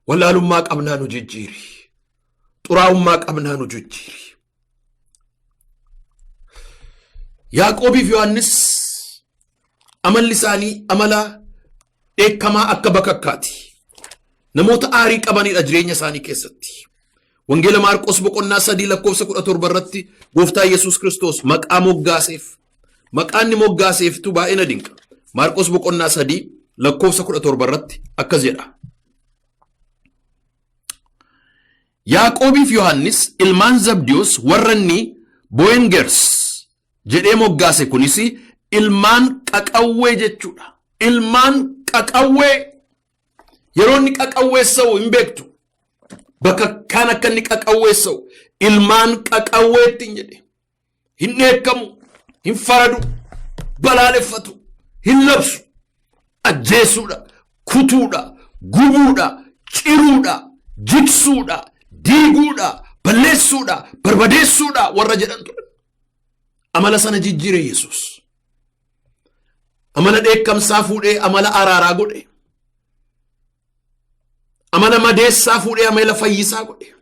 Wallaalummaa qabnaa nu jijjiiri. Xuraa'ummaa qabnaa nu jijjiiri. Yaaqoobiif Yohaannis amalli isaanii amala dheekkamaa akka bakakkaati. Namoota aarii qabanidha jireenya isaanii keessatti. Wangeela Maarqos boqonnaa 3 lakkoofsa 17 irratti Gooftaa Yesuus Kiristoos maqaa moggaaseef. Maqaan inni moggaaseeftu baay'ee na dinqa. Maarqos boqonnaa 3 lakkoofsa 17 irratti akkas jedha. Yaaqoobiif Yohaannis ilmaan Zabdiyoos warra inni Boengers jedhee moggaase kunis ilmaan qaqawwee jechuudha. Ilmaan qaqawwee. Yeroo inni qaqawweessa'u hin beektu. Bakka kan akka inni qaqawweessa'u ilmaan qaqawweetti hin jedhe. Hin dheekkamu, hin faradu, balaaleffatu, hin labsu, ajjeesuudha, kutuudha, gubuudha, ciruudha, jigsuudha, diiguudha, balleessuudha, barbadeessuudha warra jedhan ture. Amala sana jijjiire Yesuus. Amala dheekkamsaa fuudhee amala araaraa godhe. Amala madeessaa fuudhee amala fayyisaa godhe.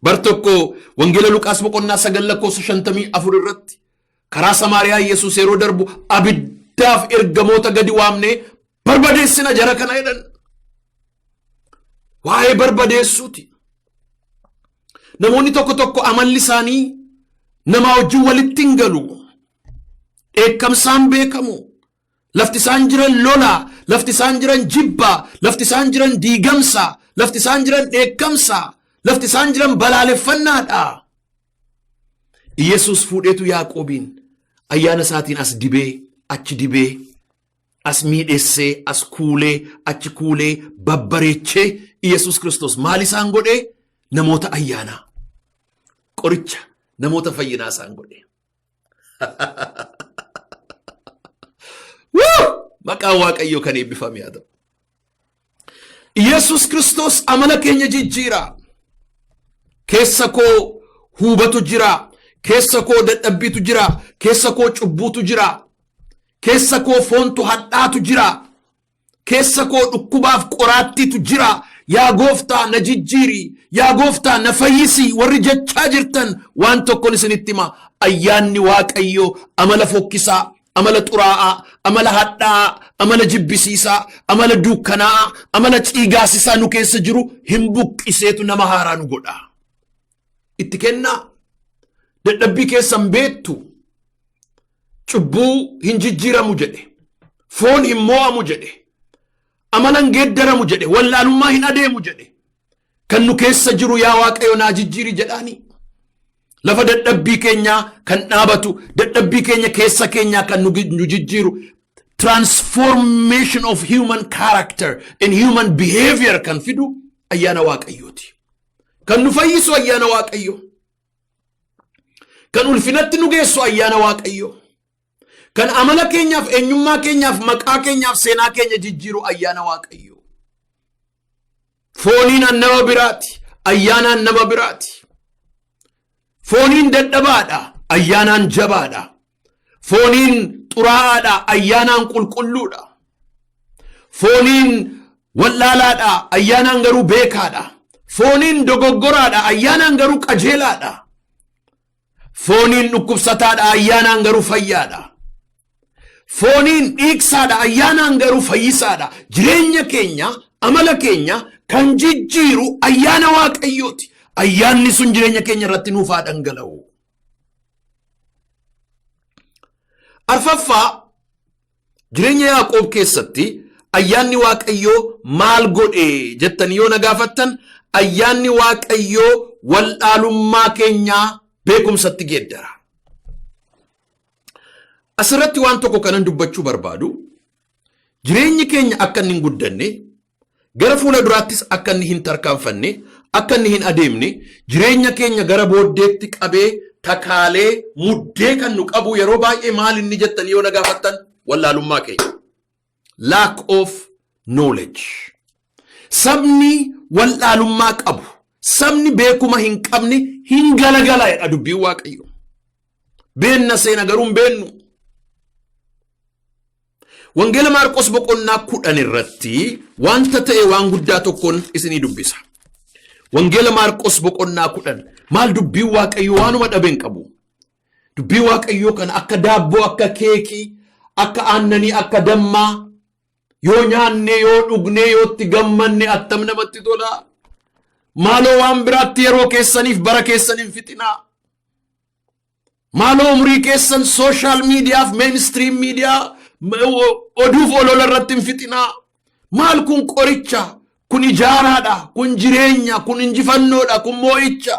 Bar tokko wangeela Luqaas boqonnaa 9 lakkoofsa 54 irratti karaa Samaariyaa Yesuus yeroo darbu abiddaaf ergamoota gadi waamnee barbadeessina jara kana jedhan. Waa'ee barbadeessuuti. Namoonni tokko tokko amalli isaanii nama wajjin walitti hin galu. Dheekkamsaan beekamu. Lafti isaan jiran lolaa, lafti isaan jiran jibbaa, lafti isaan jiran diigamsaa, lafti isaan jiran dheekkamsaa, lafti isaan jiran balaaleffannaadha. Yesuus fuudheetu Yaaqoobiin ayyaana isaatiin as dibee, achi dibee, as miidhessee, as kuulee, achi kuulee, babbareechee Yesuus Kiristoos maal isaan godhee? Namoota ayyaanaa, qoricha, namoota fayyinaa isaan godhee. Maqaan Waaqayyoo kan eebbifame haa ta'u. Yesuus Kiristoos amala keenya jijjiira. Keessa koo huubatu jira. Keessa koo dadhabbiitu jira. Keessa koo cubbuutu jira. Keessa koo foontu hadhaatu jira. Keessa koo dhukkubaaf qoraattiitu jira. Yaa Gooftaa na jijjiiri. Yaa Gooftaa na fayyisi. Warri jechaa jirtan waan tokkon isinitti hima. Ayyaanni Waaqayyoo amala fokkisaa, amala xuraa'aa, amala hadhaa, amala jibbisiisaa, amala dukkanaa, amala ciigaasisaa nu keessa jiru hin buqqiseetu nama haaraa nu godha. Itti kennaa. Dadhabbii keessan beektu. Cubbuu hin jijjiiramu jedhe. Foon hin mo'amu jedhe. Amala hin geeddaramu jedhe. Wallaalummaa hin adeemu jedhe. Kan nu keessa jiru yaa Waaqayyo naa jijjiiri jedhaani. Lafa dadhabbii keenyaa kan dhaabatu, dadhabbii keenya keessa keenyaa kan nu jijjiiru. Transformation of human character and human behavior kan fidu ayyaana Waaqayyooti. Kan nu fayyisu ayyaana Waaqayyoo. Kan ulfinatti nu geessu ayyaana Waaqayyoo. Kan amala keenyaaf, eenyummaa keenyaaf, maqaa keenyaaf, seenaa keenya jijjiiru ayyaana Waaqayyoo. Fooniin nama biraati, ayyaanaan nama biraati. fooniin dadhabaadha ayyaanaan jabaadha fooniin xuraa'aadha ayyaanaan qulqulluudha fooniin wallaalaadha ayyaanaan garuu beekaadha fooniin dogoggoraadha ayyaanaan garuu qajeelaadha fooniin dhukkubsataadha ayyaanaan garuu fayyaadha fooniin dhiigsaadha ayyaanaan garuu fayyisaadha jireenya keenya amala keenya kan jijjiiru ayyaana waaqayyooti ayyaanni sun jireenya keenya irratti nuuf haa dhangala'u arfaffaa jireenya Yaaqoob keessatti ayyaanni waaqayyoo maal godhe jettanii yoo na gaafattan ayyaanni waaqayyoo waldhaalummaa keenyaa beekumsatti geeddara asirratti waan tokko kanan dubbachuu barbaadu jireenyi keenya akka inni hin guddanne gara fuula duraattis akka inni hin tarkaanfanne akka inni hin adeemne jireenya keenya gara booddeetti qabee takaalee muddee kan nu qabu yeroo baay'ee maal inni jettanii yoo na gaafattan wallaalummaa keenya lack of knowledge sabni wallaalummaa qabu sabni beekuma hin qabne hin galagala jedha dubbiin waaqayyo beenna seena garuu hin beennu wangeela Maarqos boqonnaa 10 irratti wanta ta'e waan guddaa tokkoon isinii dubbisa wangeela Maarqos boqonnaa 10 maal dubbiin waaqayyo waanuma dhabeen qabu dubbiin waaqayyo kan akka daabboo akka keekii akka aannanii akka dammaa yoo nyaanne yoo dhugne yoo itti gammanne attam namatti tola maaloo waan biraatti yeroo keessaniif bara keessaniin fixinaa maaloo umrii keessan social mediaaf mainstream media oduuf olola irratti hin fixinaa maal kun qoricha kun ijaaraadha kun jireenya kun injifannoodha kun moo'icha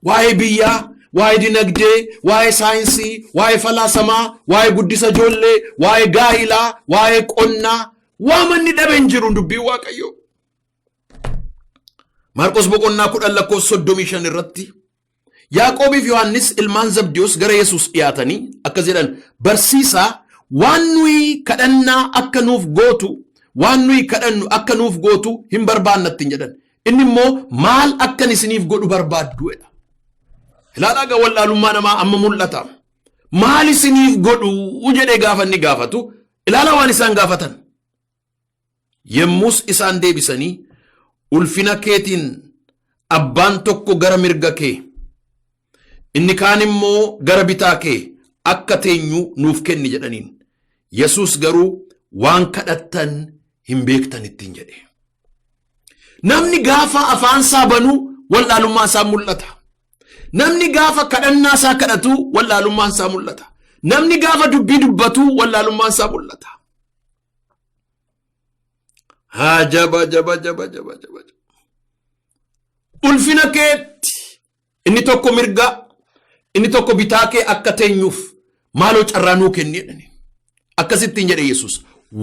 waa'ee biyyaa waa'ee dinagdee waa'ee saayinsii waa'ee falaasamaa waa'ee guddisa ijoollee waa'ee gaa'ilaa waa'ee qonnaa waamanni dhabeen jiru dubbii waaqayyo Maarqos boqonnaa 10 lakkoofsa 35 irratti Yaaqoobiif Yohannis ilmaan Zabdiyoos gara Yesuus dhiyaatanii akkas jedhan barsiisaa waan nuyi kadhannaa akka nuuf gootu waan nuyi kadhannu akka nuuf gootu hin barbaannatti jedhan inni immoo maal akkan isiniif godhu barbaaddu jedha ilaalaa gaa wallaalummaa namaa amma mul'ata maal isiniif godhu jedhee gaafa inni gaafatu ilaalaa waan isaan gaafatan yemmus isaan deebisanii ulfina keetiin abbaan tokko gara mirga kee inni kaan immoo gara bitaa kee akka teenyu nuuf kenni jedhaniin Yesuus garuu waan kadhattan hin beektan ittiin jedhe namni gaafa afaan isaa banu wallaalummaa isaa mul'ata namni gaafa kadhannaa isaa kadhatu wallaalummaan isaa mul'ata namni gaafa dubbii dubbatu wallaalummaan isaa mul'ata jaba ulfina keetti inni tokko mirga inni tokko bitaa kee akka teenyuuf maaloo carraa nuu kenni jedhani akkasittiin jedhe Yesuus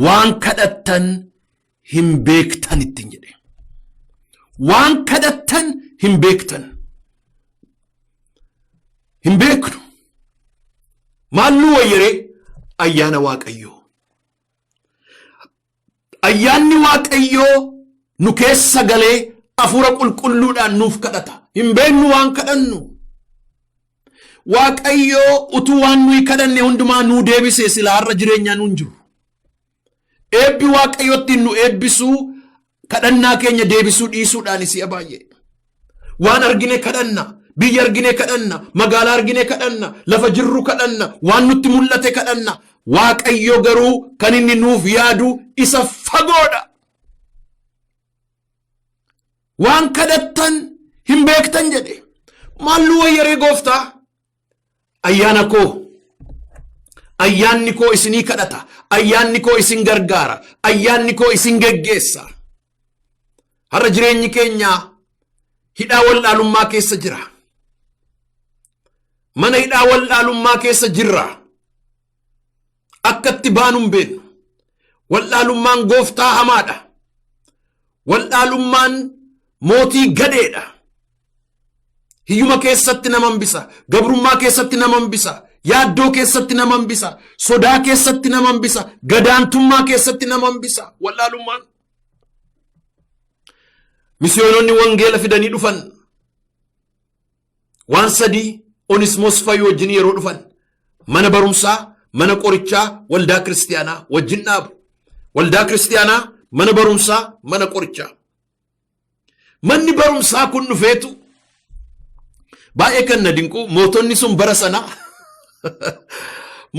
waan kadhattan hin beektan ittiin jedhe waan kadhattan hin beektan hin beeknu maal nu wayyere ayyaana waaqayyoo ayyaanni waaqayyoo nu keessa galee afuura qulqulluudhaan nuuf kadhata hin beeknu waan kadhannu waaqayyoo utuu waan nuyi kadhanne hundumaa nuu deebisee silaa har'a jireenyaa nuun jiru eebbi waaqayyootti nu eebbisuu kadhannaa keenya deebisuu dhiisuudhaan si'a baay'ee waan argine kadhanna biyya argine kadhanna magaalaa argine kadhanna lafa jirru kadhanna waan nutti mul'ate kadhanna waaqayyo garuu kan inni nuuf yaadu isa fagoodha waan kadhattan hin beektan jedhe maal nu wayyaree gooftaa ayyaana koo ayyaanni koo isinii kadhata ayyaanni koo isin gargaara ayyaanni koo isin geggeessa har'a jireenyi keenya hidhaa wallaalummaa keessa jira mana hidhaa wallaalummaa keessa jirra akkatti baanum beenu wallaalummaan gooftaa hamaadha wallaalummaan mootii gadeedha hiyyuma keessatti nama hambisa gabrummaa keessatti nama hambisa yaaddoo keessatti nama hambisa sodaa keessatti nama hambisa gadaantummaa keessatti nama hambisa wallaalummaan misyoononni wangeela fidanii dhufan waan sadii Onismos fayyoo wajjin yeroo dhufan mana barumsaa mana qorichaa waldaa kiristiyaanaa wajjin dhaabu. Waldaa kiristiyaanaa mana barumsaa mana qorichaa. Manni barumsaa kun dhufeetu baay'ee kan na dinqu mootonni sun bara sanaa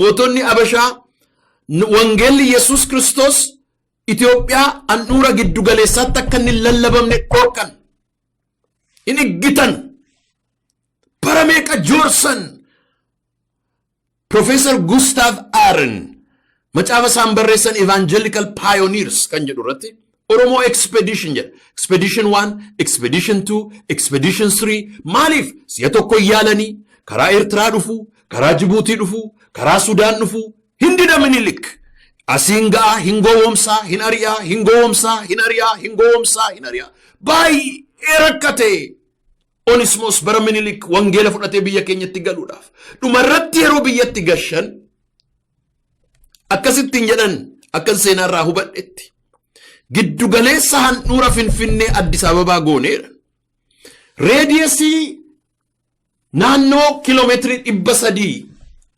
mootonni Abashaa wangeelli Yesuus Kiristoos Itoophiyaa handhuura giddu galeessaatti akka inni lallabamne dhorkan. In iggitan bara meeqa joorsan. Professor Gustav Aaron macaafa isaan barreessan Evangelical Pioneers kan jedhu irratti Oromoo Expedition jedha. Expedition 1, Expedition 2, Expedition 3 maaliif si'a tokko yaalanii karaa Eertiraa dhufu, karaa Jibuutii dhufu, karaa Sudaan dhufu hindida Minilik asiin ga'a hin gowwoomsaa hin ari'aa hin gowwoomsaa hin ari'aa hin gowwoomsaa hin ari'aa baay'ee rakkate. Onismos bara Minilik wangeela fudhatee biyya keenyatti galuudhaaf dhumarratti yeroo biyyatti gashan akkasittiin jedhan akkan seenaarraa hubadhetti giddu galeessa handhuura Finfinnee Addis Ababaa gooneera. Reediyesii naannoo kiiloomeetirii 300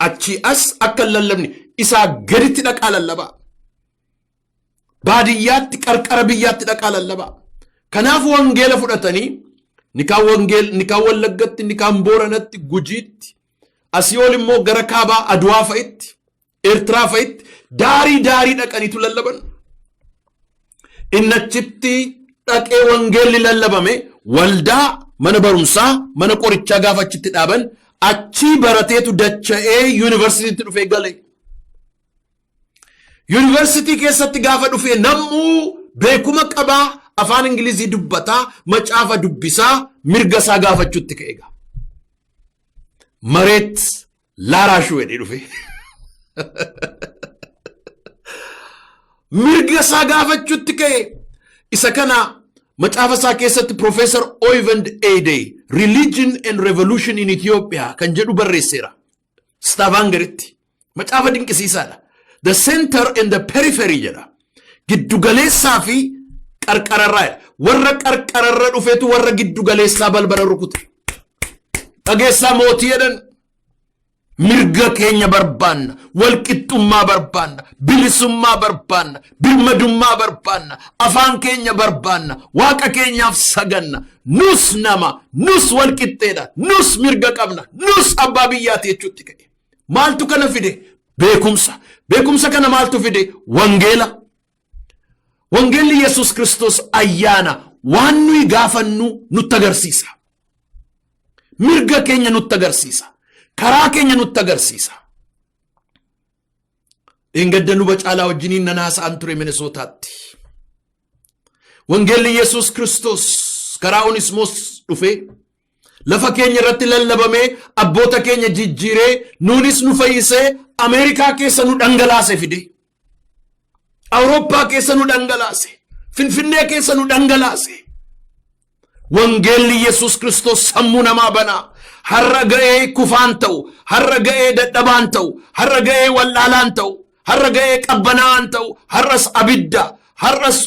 achi as akka lallabni isaa gaditti dhaqaa lallabaa. Baadiyyaatti qarqara biyyaatti dhaqaa lallabaa. Kanaaf wangeela fudhatanii nikaan Wallaggatti, nikaan Booranatti, Gujiitti, asii ol immoo gara kaabaa Aduwaa fa'itti, Eertiraa fa'itti daarii dhaqaniitu lallaban. Innachitti dhaqee wangeelli lallabame waldaa mana barumsaa mana qorichaa gaafa achitti dhaaban achii barateetu dacha'ee yuunivarsiitiitti dhufee gale. Yuunivarsiitii keessatti gaafa dhufee namuu beekuma qabaa. Afaan Ingilizii dubbataa macaafa dubbisaa mirga isaa gaafachuutti ka'eega. Mareet laaraashuu jedhee dhufe. Mirga isaa gaafachuutti ka'e. Isa kana macaafa isaa keessatti Professor Oyvind Eidee Religion and Revolution in Ethiopia kan jedhu barreesseera. Stavangeritti. Macaafa dinqisiisaadha. The Center and the Periphery jedha. Giddugaleessaa fi qarqararraa warra qarqararra dhufeetu warra giddu galeessaa balbala rukute. Dhageessaa mootii jedhan mirga keenya barbaanna, walqixxummaa barbaanna, bilisummaa barbaanna, birmadummaa barbaanna, afaan keenya barbaanna, waaqa keenyaaf saganna, nus nama, nus walqixxeedha, nus mirga qabna, nus abbaa biyyaati jechuutti ka'e. Maaltu kana fide? Beekumsa. Beekumsa kana maaltu fide? Wangeela. Wangeelli Yesuus Kiristoos ayyaana waan nuyi gaafannu nutti agarsiisa. Mirga keenya nutti agarsiisa. Karaa keenya nutti agarsiisa. Dheengadda luba caalaa wajjiniin nanaasa'an ture Minisootaatti. Wangeelli Yesuus Kiristoos karaa Onismos dhufee lafa keenya irratti lallabamee abboota keenya jijjiiree nuunis nu fayyisee Ameerikaa keessa nu dhangalaase fide. Awurooppaa keessa nu dhangalaase. Finfinnee keessa nu dhangalaase. Wangeelli Yesuus Kiristoos sammuu namaa banaa. Har'a ga'ee kufaan ta'u, har'a ga'ee dadhabaan ta'u, har'a ga'ee wallaalaan ta'u, har'a ga'ee qabbanaa'aan ta'u, har'as abidda, har'as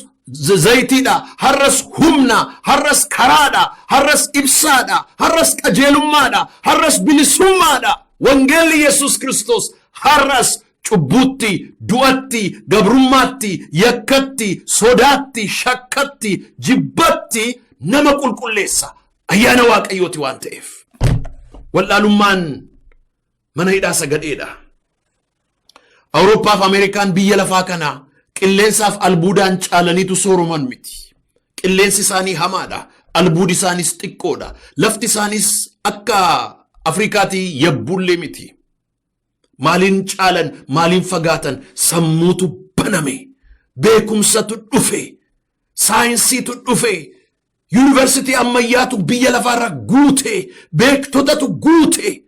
zayitiidha, har'as humna, har'as karaadha, har'as ibsaadha, har'as qajeelummaadha, har'as bilisummaadha. Wangeelli Yesuus Kiristoos har'as cubbuutti, du'atti, gabrummaatti, yakkatti, sodaatti, shakkatti, jibbatti nama qulqulleessa. Ayyaana Waaqayyooti waan ta'eef. Wallaalummaan mana hidhaa sagadheedha. Awurooppaaf Ameerikaan biyya lafaa kanaa qilleensaaf albuudaan caalaniitu sooroman miti. Qilleensi isaanii hamaadha. Albuudi isaanis xiqqoodha. Lafti isaanis akka Afrikaatii yabbuullee miti. Maaliin caalan, maaliin fagaatan sammuutu baname. Beekumsatu dhufe. Saayinsiitu dhufe. Yuunivarsiitii ammayyaatu biyya lafaarra guute. Beektotatu guute.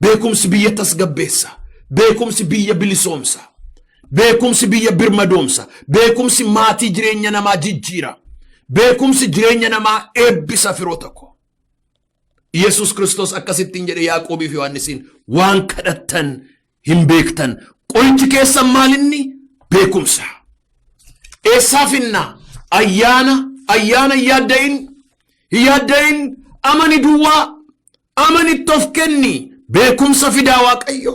Beekumsi biyya tasgabbeessa. Beekumsi biyya bilisoomsa. Beekumsi biyya birmadoomsa. Beekumsi maatii jireenya namaa jijjiira. Beekumsi jireenya namaa eebbisa firoota koo. Yesuus Kiristoos akkasittiin jedhe Yaaqoobii fi Yohaannisiin waan kadhattan hin beektan. Qorichi keessan maalinni? Beekumsa. Eessaa finna? Ayyaana hin yaadda'in amani duwwaa amanitti of kenni beekumsa fidaa Waaqayyo.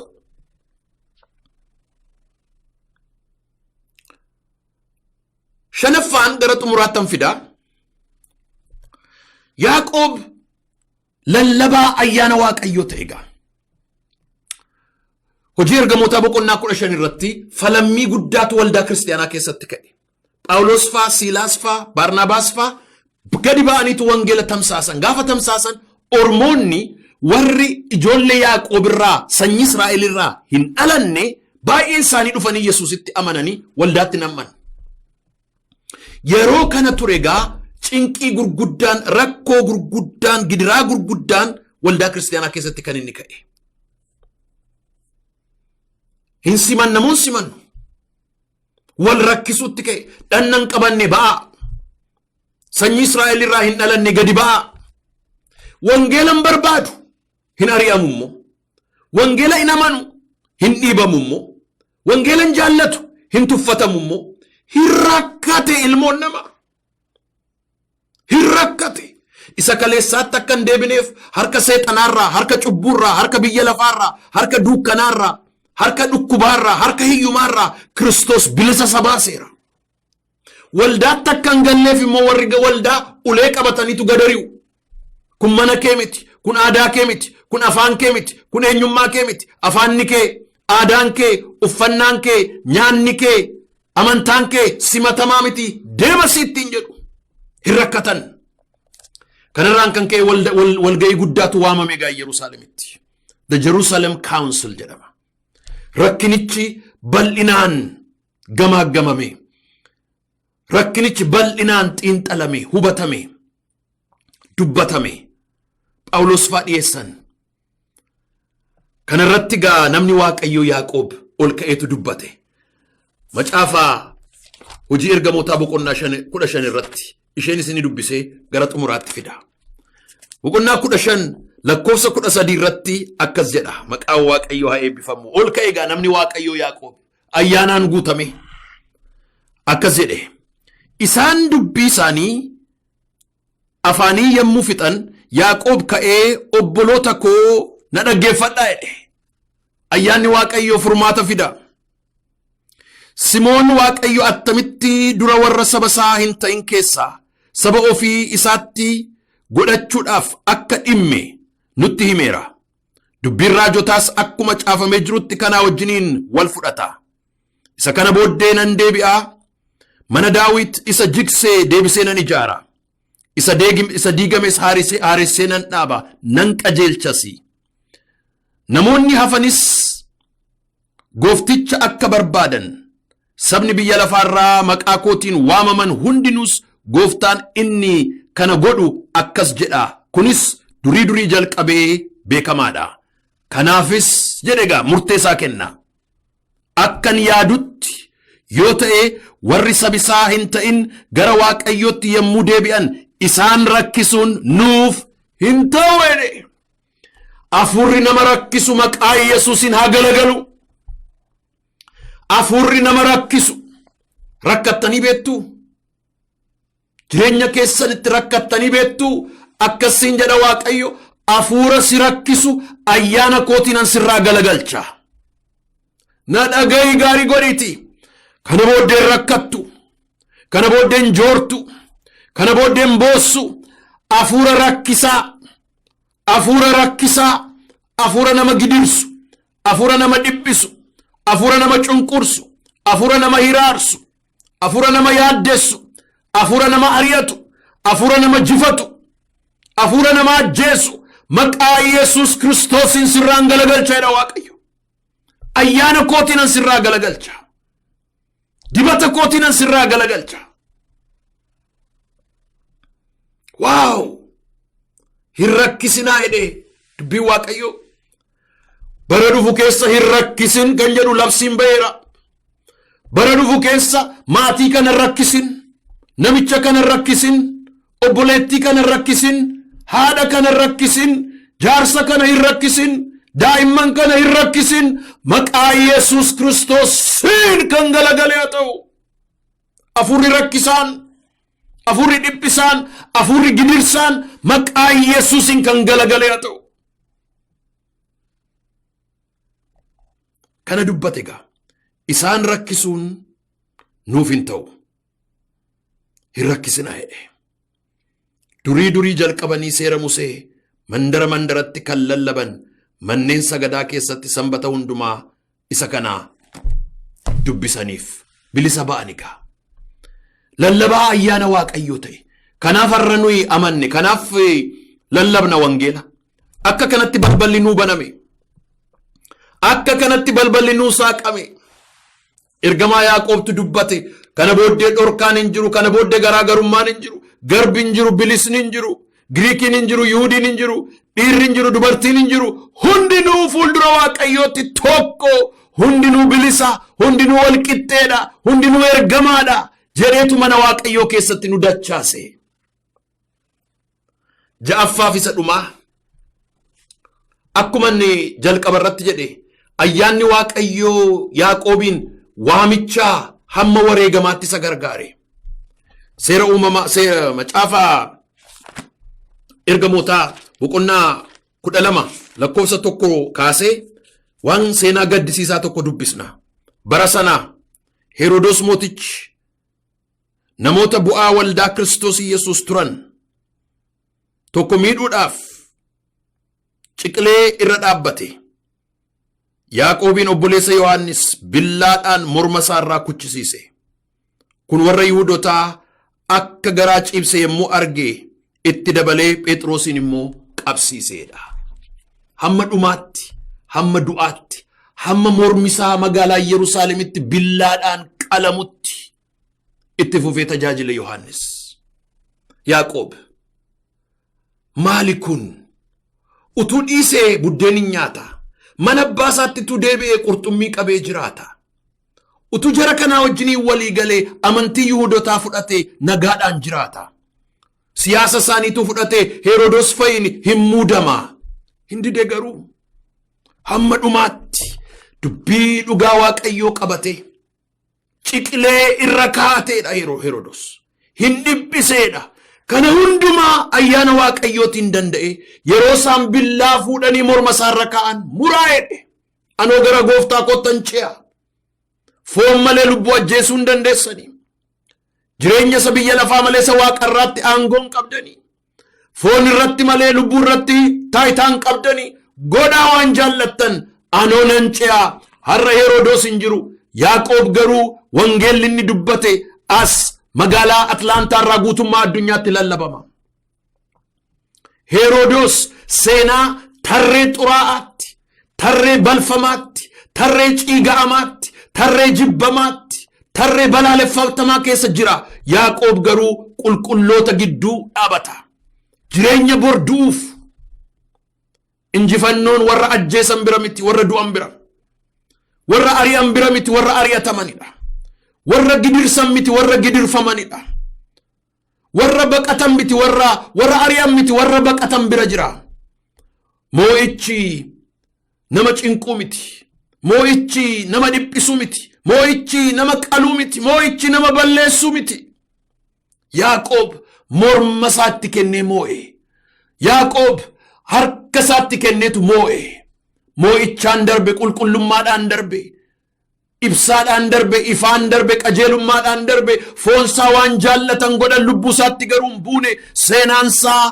shanaffaan gara xumuraattan fidaa Yaaqoob lallabaa ayyaana Waaqayyo ta'e egaa hojii ergamootaa boqonnaa 15 irratti falammii guddaatu waldaa kiristaanaa keessatti ka'e. Phaawulos faa, Siilaas faa, Barnaabaas faa gadi ba'aniitu wangeela tamsaasan. Gaafa tamsaasan ormoonni warri ijoollee Yaaqoob irraa sanyii Israa'el irraa hin dhalanne baay'een isaanii dhufanii Yesuusitti amananii waldaatti namman. Yeroo kana ture egaa cinqii gurguddaan, rakkoo gurguddaan, gidiraa gurguddaan waldaa kiristaanaa keessatti kan inni ka'e. Hin simannamuun simannu wal rakkisuutti ka'e. Dhannan qabanne ba'a, sanyii Israa'el irraa hin dhalanne gadi ba'a. Wangeelan barbaadu hin ari'amu immoo, wangeela hin amanu hin dhiibamu immoo, wangeelan jaallatu hin tuffatamu immoo. Hin rakkate ilmoon namaa, hin rakkate. Isa kaleessaatti akka hin deebineef harka seexanaarraa, harka cubbuurraa, harka biyya lafaarraa, harka dukkanaarraa, harka dhukkubaarraa, harka hiyyumaarraa Kiristoos bilisa sabaaseera. Waldaatti akka hin galleef immoo warri waldaa ulee qabataniitu gadari'u. Kun mana kee miti, kun aadaa kee miti, kun afaan kee miti, kun eenyummaa kee miti. Afaanni kee, aadaan kee, uffannaan kee, nyaanni kee, amantaan kee simatamaa miti, deema siittiin jedhu. Hin rakkatan. Kanarraan kan ka'e walga'ii guddaatu waamame egaa Yerusaalemitti. The Jerusalem Council jedhama. Rakkinichi bal'inaan gamaaggamame. Rakkinichi bal'inaan xiinxalame, hubatame, dubbatame. Phaawulos faa dhiyeessan. Kanarratti gaa namni Waaqayyoo Yaaqoob ol ka'eetu dubbate. Macaafaa hojii ergamootaa boqonnaa 15 irratti isheen isinii dubbisee gara xumuraatti fida. Boqonnaa 15 lakkoofsa 13 irratti akkas jedha. Maqaan Waaqayyoo haa eebbifamu. Ol ka'e egaa namni Waaqayyoo Yaaqoob ayyaanaan guutame akkas jedhe. Isaan dubbii isaanii afaanii yommuu fixan Yaaqoob ka'ee obboloota koo na dhaggeeffadhaa jedhe. Ayyaanni Waaqayyoo furmaata fida. Simoon Waaqayyo attamitti dura warra saba isaa hin ta'in keessaa saba ofii isaatti godhachuudhaaf akka dhimme nutti himeera. Dubbiin raajotaas akkuma caafamee jirutti kanaa wajjiniin wal fudhata. Isa kana booddee nan deebi'aa, mana Daawit isa jigsee deebisee nan ijaara. Isa diigames haaressee nan dhaaba, nan qajeelchasi. Namoonni hafanis goofticha akka barbaadan, sabni biyya lafaarraa maqaa kootiin waamaman hundinuus gooftaan inni kana godhu akkas jedha. Kunis durii jalqabee beekamaadha. Kanaafis jedhegaa murteessaa kenna. Akkan yaadutti yoo ta'e warri sabisaa hin ta'in gara Waaqayyootti yommuu deebi'an isaan rakkisuun nuuf hin ta'u jedhe. Afurri nama rakkisu maqaa Yesuusin haa galagalu. Afurri nama rakkisu rakkattanii beektu? Jireenya keessanitti rakkattanii beektu? Akkasiin jedha Waaqayyo, afuura si rakkisu ayyaana kootiin sirraa galagalcha. Na dhaga'i gaarii godhiiti. Kana booddeen rakkattu, kana booddeen joortu, kana booddeen boossu. Afuura rakkisaa, afuura rakkisaa, afuura nama gidirsu, afuura nama dhiphisu, afuura nama cunqursu, afuura nama hiraarsu, afuura nama yaaddessu, afuura nama ari'atu, afuura nama jifatu, afuura nama ajjeesu. Maqaa Yesuus Kiristoosin sirraan galagalcha jedha Waaqayyo. Ayyaana kootiin sirraa galagalcha. Dibata kootiin sirraa galagalcha. Waaw! Hin rakkisinaa jedhee dubbii Waaqayyo. Bara dhufu keessa hin rakkisin kan jedhu labsiin ba'eera. Bara dhufu keessa maatii kana rakkisin, namicha kana rakkisin, obboleettii kana rakkisin, haadha kana rakkisin, jaarsa kana hin rakkisin, daa'imman kana hin rakkisin. Maqaa Yesuus Kiristoosiin kan galagale haa ta'u. Afurri rakkisaan, afurri dhiphisaan, afurri gidirsaan maqaa Yesuusin kan galagale haa ta'u. kana dubbate gaa isaan rakkisuun nuuf hin ta'u hin rakkisina jedhe. Durii jalqabanii seera Musee mandaratti kan lallaban manneen sagadaa keessatti sanbata hundumaa isa kanaa dubbisaniif bilisa ba'ani gaa. Lallabaa ayyaana Waaqayyoo ta'e. Kanaaf har'a nuyi amanne, kanaaf lallabna wangeela. Akka kanatti balballi nuu baname. Akka kanatti balballi nuu saaqame. Ergamaa Yaaqoobtu dubbate. Kana booddee dhorkaan hin jiru, kana booddee garaagarummaan hin jiru, garbi hin jiru, bilisni hin jiru, Giriikiin hin jiru, Yihuudiin hin jiru, dhiirri hin jiru, dubartiin hin jiru. Hundinuu fuuldura Waaqayyootti tokko. Hundinuu bilisa, hundinuu walqixxeedha, hundinuu ergamaadha jedheetu mana Waaqayyoo keessatti nu dachaase. Ja'affaaf isa dhumaa akkuma inni jalqaba irratti jedhe ayyaanni Waaqayyoo Yaaqoobiin waamichaa hamma wareegamaatti isa gargaare. Seera uumamaa macaafaa ergamootaa boqonnaa 12 lakkoofsa 1 kaasee waan seenaa gaddisiisaa tokko dubbisna. Bara sanaa Herodos mootichi namoota bu'aa waldaa Kiristoos Yesuus turan tokko miidhuudhaaf ciqilee irra dhaabbate. Yaaqoobiin obboleessa Yohaannis billaadhaan morma isaarraa kuchisiise. Kun warra Yihuudotaa akka garaa ciibse yommuu arge itti dabalee Phexrosin immoo qabsiiseedha. Hamma dhumaatti, hamma du'aatti, hamma mormisaa magaalaa Yerusaalemitti billaadhaan qalamutti itti fufee tajaajila Yohaannis. Yaaqoob maali kun? Utuu dhiisee buddeen nyaata. Mana abbaa isaatti utuu deebi'ee qurxummii qabee jiraata. Utuu jara kanaa wajjinii walii galee amantii Yihuudotaa fudhatee nagaadhaan jiraata. Siyaasa isaaniitu fudhatee Herodos fa'iin hin muudamaa. Hin dide garuu hamma dhumaatti dubbii dhugaa Waaqayyoo qabate ciqilee irra kaateedha Herodos. Hin dhiphiseedha. Kana hundumaa ayyaana Waaqayyootiin danda'e yeroo isaan billaa fuudhanii morma isaarra kaa'an muraa'edhe. Anoo gara gooftaa kottan ce'a. Foon malee lubbuu ajjeesuu hin dandeessanii. Jireenya isa biyya lafaa malee isa waaqarraatti aangoon qabdanii. Foon irratti malee lubbuu irratti taayitaan qabdanii. Godhaa waan jaallattan anoo nan ce'a. Har'a Herodos hin jiru. Yaaqoob garuu wangeelli inni dubbate as magaalaa Atlaantaa irraa guutummaa addunyaatti lallabama. Herodos seenaa tarree xuraa'aatti, tarree balfamaatti, tarree ciiga'amaatti, tarree jibbamaatti, tarree balaaleffatamaa keessa jira. Yaaqoob garuu qulqulloota gidduu dhaabata. Jireenya borduuf injifannoon warra ajjeesan bira miti, warra du'an bira. Warra ari'an bira miti, warra ari'atamanidha. Warra gidirsan miti, warra gidirfamanidha. Warra baqatan miti, warra ari'an miti, warra baqatan bira jira. Moo'ichi nama cinquu miti. Moo'ichi nama dhiphisuu miti. Moo'ichi nama qaluu miti. Moo'ichi nama balleessuu miti. Yaaqoob morma isaatti kennee moo'e. Yaaqoob harka isaatti kenneetu moo'e. Moo'ichaan darbe, qulqullummaadhaan darbe, ibsaadhaan darbe, ifaan darbe, qajeelummaadhaan darbe, foonsaa waan jaallatan godhan lubbuu isaatti garuu hin buune. Seenaansaa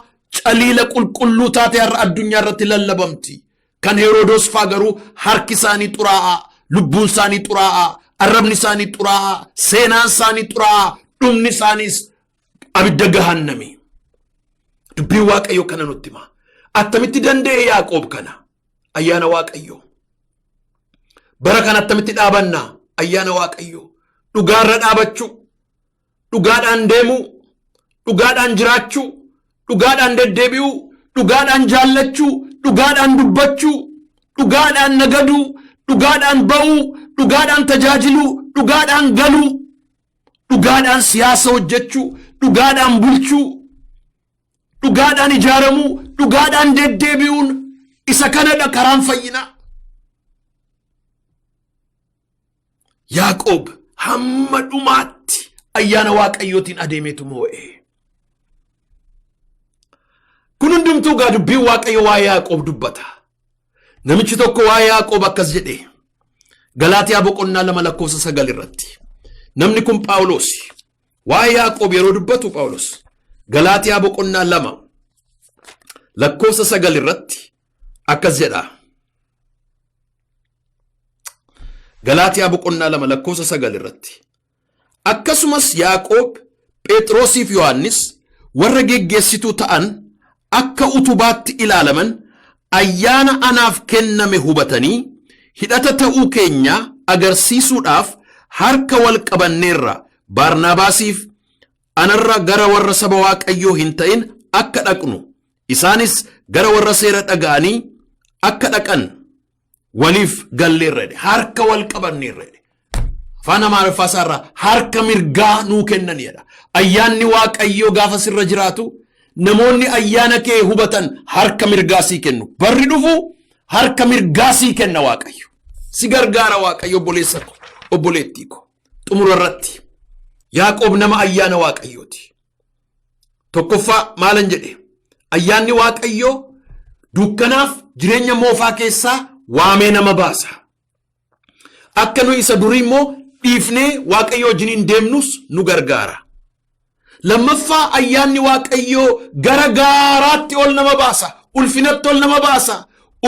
caliila qulqulluu taate har'a addunyaa irratti lallabamti. Kan Herodos faa garuu harki isaanii xuraa'aa, lubbuun isaanii xuraa'aa, arrabni isaanii xuraa'aa, seenaan isaanii xuraa'aa, dhumni isaaniis abidda gahannami. Dubbiin Waaqayyoo kana nutti hima. Attamitti danda'e Yaaqoob kana? Ayyaana Waaqayyoo. Bara kana attamitti dhaabanna? Ayyaana Waaqayyoo. Dhugaarra dhaabachuu, dhugaadhaan deemuu, dhugaadhaan jiraachuu, dhugaadhaan deddeebi'uu, dhugaadhaan jaallachuu, dhugaadhaan dubbachuu, dhugaadhaan nagaduu, dhugaadhaan ba'uu, dhugaadhaan tajaajiluu, dhugaadhaan galuu, dhugaadhaan siyaasa hojjechuu, dhugaadhaan bulchuu, dhugaadhaan ijaaramuu, dhugaadhaan deddeebi'uun isa kanadha karaan fayyinaa. Yaaqoob hamma dhumaatti ayyaana Waaqayyootiin adeemeetu moo'e. Kun hundumtuu gaa dubbiin Waaqayyo waa'ee Yaaqoob dubbata. Namichi tokko waa'ee Yaaqoob akkas jedhe. Galaatiyaa boqonnaa 2:9 irratti. Namni kun Phaawulos. Waa'ee Yaaqoob yeroo dubbatu Phaawulos. Galaatiyaa boqonnaa 2:9 irratti akkas jedha. Galaatiyaa boqonnaa 2:9 irratti. Akkasumas Yaaqoob, Phexrosiif Yohannis warra geggeessituu ta'an akka utubaatti ilaalaman ayyaana anaaf kenname hubatanii hidhata ta'uu keenya agarsiisuudhaaf harka wal qabanneerra. Barnaabaasiif anarra gara warra saba Waaqayyoo hin ta'in akka dhaqnu, isaanis gara warra seera dhaga'anii akka dhaqan waliif galleerra. Harka wal qabanneerra. Afaan Amaariffaasaarraa harka mirgaa nuu kennaniidha. Ayyaanni Waaqayyoo gaafa sirra jiraatu namoonni ayyaana kee hubatan harka mirgaa sii kennu. Barri dhufu harka mirgaa sii kenna Waaqayyo. Si gargaara Waaqayyo obboleessa ko, obboleettii ko. Xumura irratti Yaaqoob nama ayyaana Waaqayyooti. Tokkoffaa maalan jedhe? Ayyaanni Waaqayyoo dukkanaaf jireenya moofaa keessaa waamee nama baasa. Akka nu isa durii immoo dhiifnee Waaqayyoo wajjin deemnus nu gargaara. Lammaffaa ayyaanni Waaqayyoo gara gaaraatti ol nama baasa. Ulfinatti ol nama baasa.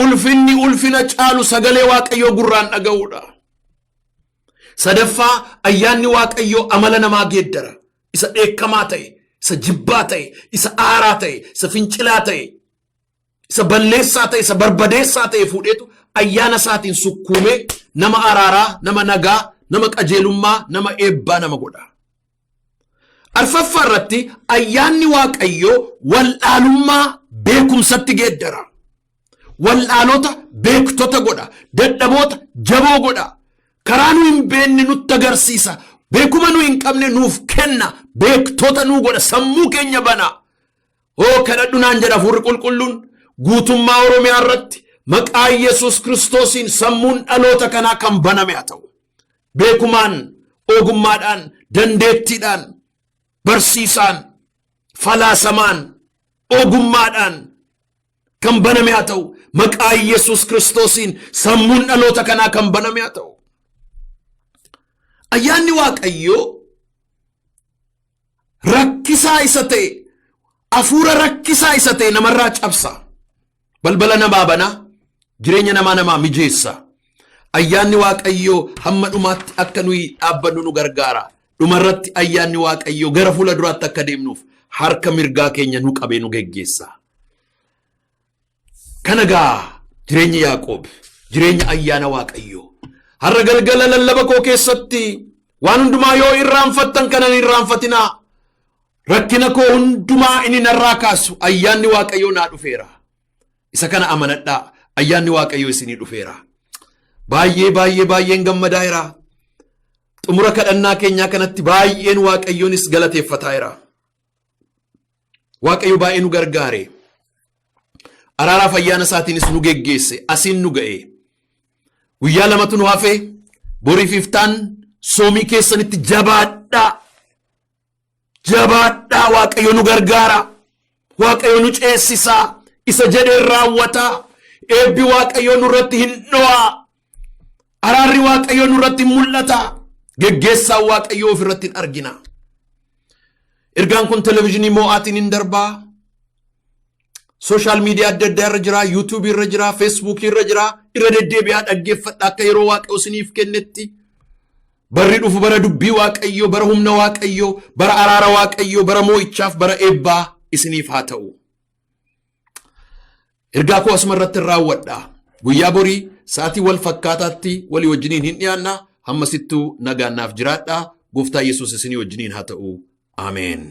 Ulfinni ulfina caalu sagalee Waaqayyoo gurraan dhaga'uudha. Sadaffaa ayyaanni Waaqayyoo amala namaa geeddara. Isa dheekkamaa ta'e, isa jibbaa ta'e, isa aaraa ta'e, isa fincilaa ta'e, isa balleessaa ta'e, isa barbadeessaa ta'e fuudheetu ayyaana isaatiin sukkuumee nama araaraa, nama nagaa, nama qajeelummaa, nama eebbaa nama godha. Arfaffaa irratti ayyaanni Waaqayyoo waldhaalummaa beekumsatti geeddara. Waldhaalota beektota godha. Dadhaboota jaboo godha. Karaa nu hin beekne nutti agarsiisa. Beekuma nu hin qabne nuuf kenna. Beektota nu godha. Sammuu keenya bana. Kadhadhu naan jedha Hafuurri Qulqulluun guutummaa Oromiyaa irratti maqaa Yesuus Kiristoosiin sammuun dhaloota kanaa kan baname haa ta'u. Beekumaan, ogummaadhaan, dandeettiidhaan, barsiisaan, falaasamaan, ogummaadhaan kan baname haa ta'u. Maqaa Yesuus Kiristoosiin sammuun dhaloota kanaa kan baname haa ta'u. Ayyaanni Waaqayyoo rakkisaa isa ta'e, hafuura rakkisaa isa ta'e namarraa cabsa. Balbala namaa bana, jireenya namaa mijeessa. Ayyaanni Waaqayyoo hamma dhumaatti akka nuyi dhaabbannu nu gargaara. Dhumarratti ayyaanni Waaqayyoo gara fuula duraatti akka deemnuuf harka mirgaa keenya nu qabee nu geggeessa. Kana gaa jireenya Yaaqoob, jireenya ayyaana Waaqayyoo. Har'a galgala lallaba koo keessatti waan hundumaa yoo irraanfattan kanan irraanfatinaa. Rakkina koo hundumaa inni narraa kaasu ayyaanni Waaqayyoo naa dhufeera. Isa kana amanadhaa. Ayyaanni Waaqayyoo isinii dhufeera. Baay'een gammadaa jira. Xumura kadhannaa keenyaa kanatti baay'een Waaqayyoonis galateeffataa jira. Waaqayyo baay'ee nu gargaare. Araaraaf ayyaana isaatiinis nu geggeesse. Asiin nu ga'e. Guyyaa lamatu nu hafe. Boriif iftaan soomii keessanitti jabaadhaa. Jabaadhaa. Waaqayyo nu gargaara. Waaqayyo nu ceessisaa. Isa jedheen raawwataa. Eebbi Waaqayyo nurratti hin dho'aa. Araarri Waaqayyo nurratti mul'ata. Geggeessaan Waaqayyo ofirratti hin argina. Ergaan kun televezyiinii moo'aatiin hin darbaa. Sooshaal miidiyaa adda addaa irra jira. YouTube irra jira. Facebook irra jira. Irra deddeebi'aa dhaggeeffadha akka yeroo Waaqayyo isiniif kennetti. Barri dhufu bara dubbii Waaqayyo, bara humna Waaqayyo, bara araara Waaqayyo, bara moo'ichaaf, bara eebbaa isiniif haa ta'u. Ergaa koo asuma irratti raawwadha. Guyyaa borii sa'aatii wal fakkaataatti walii wajjiniin hin dhiyaanna. Hammasittuu nagaannaaf jiraadha. Gooftaa Yesuus isinii wajjiniin haa ta'u. Ameen.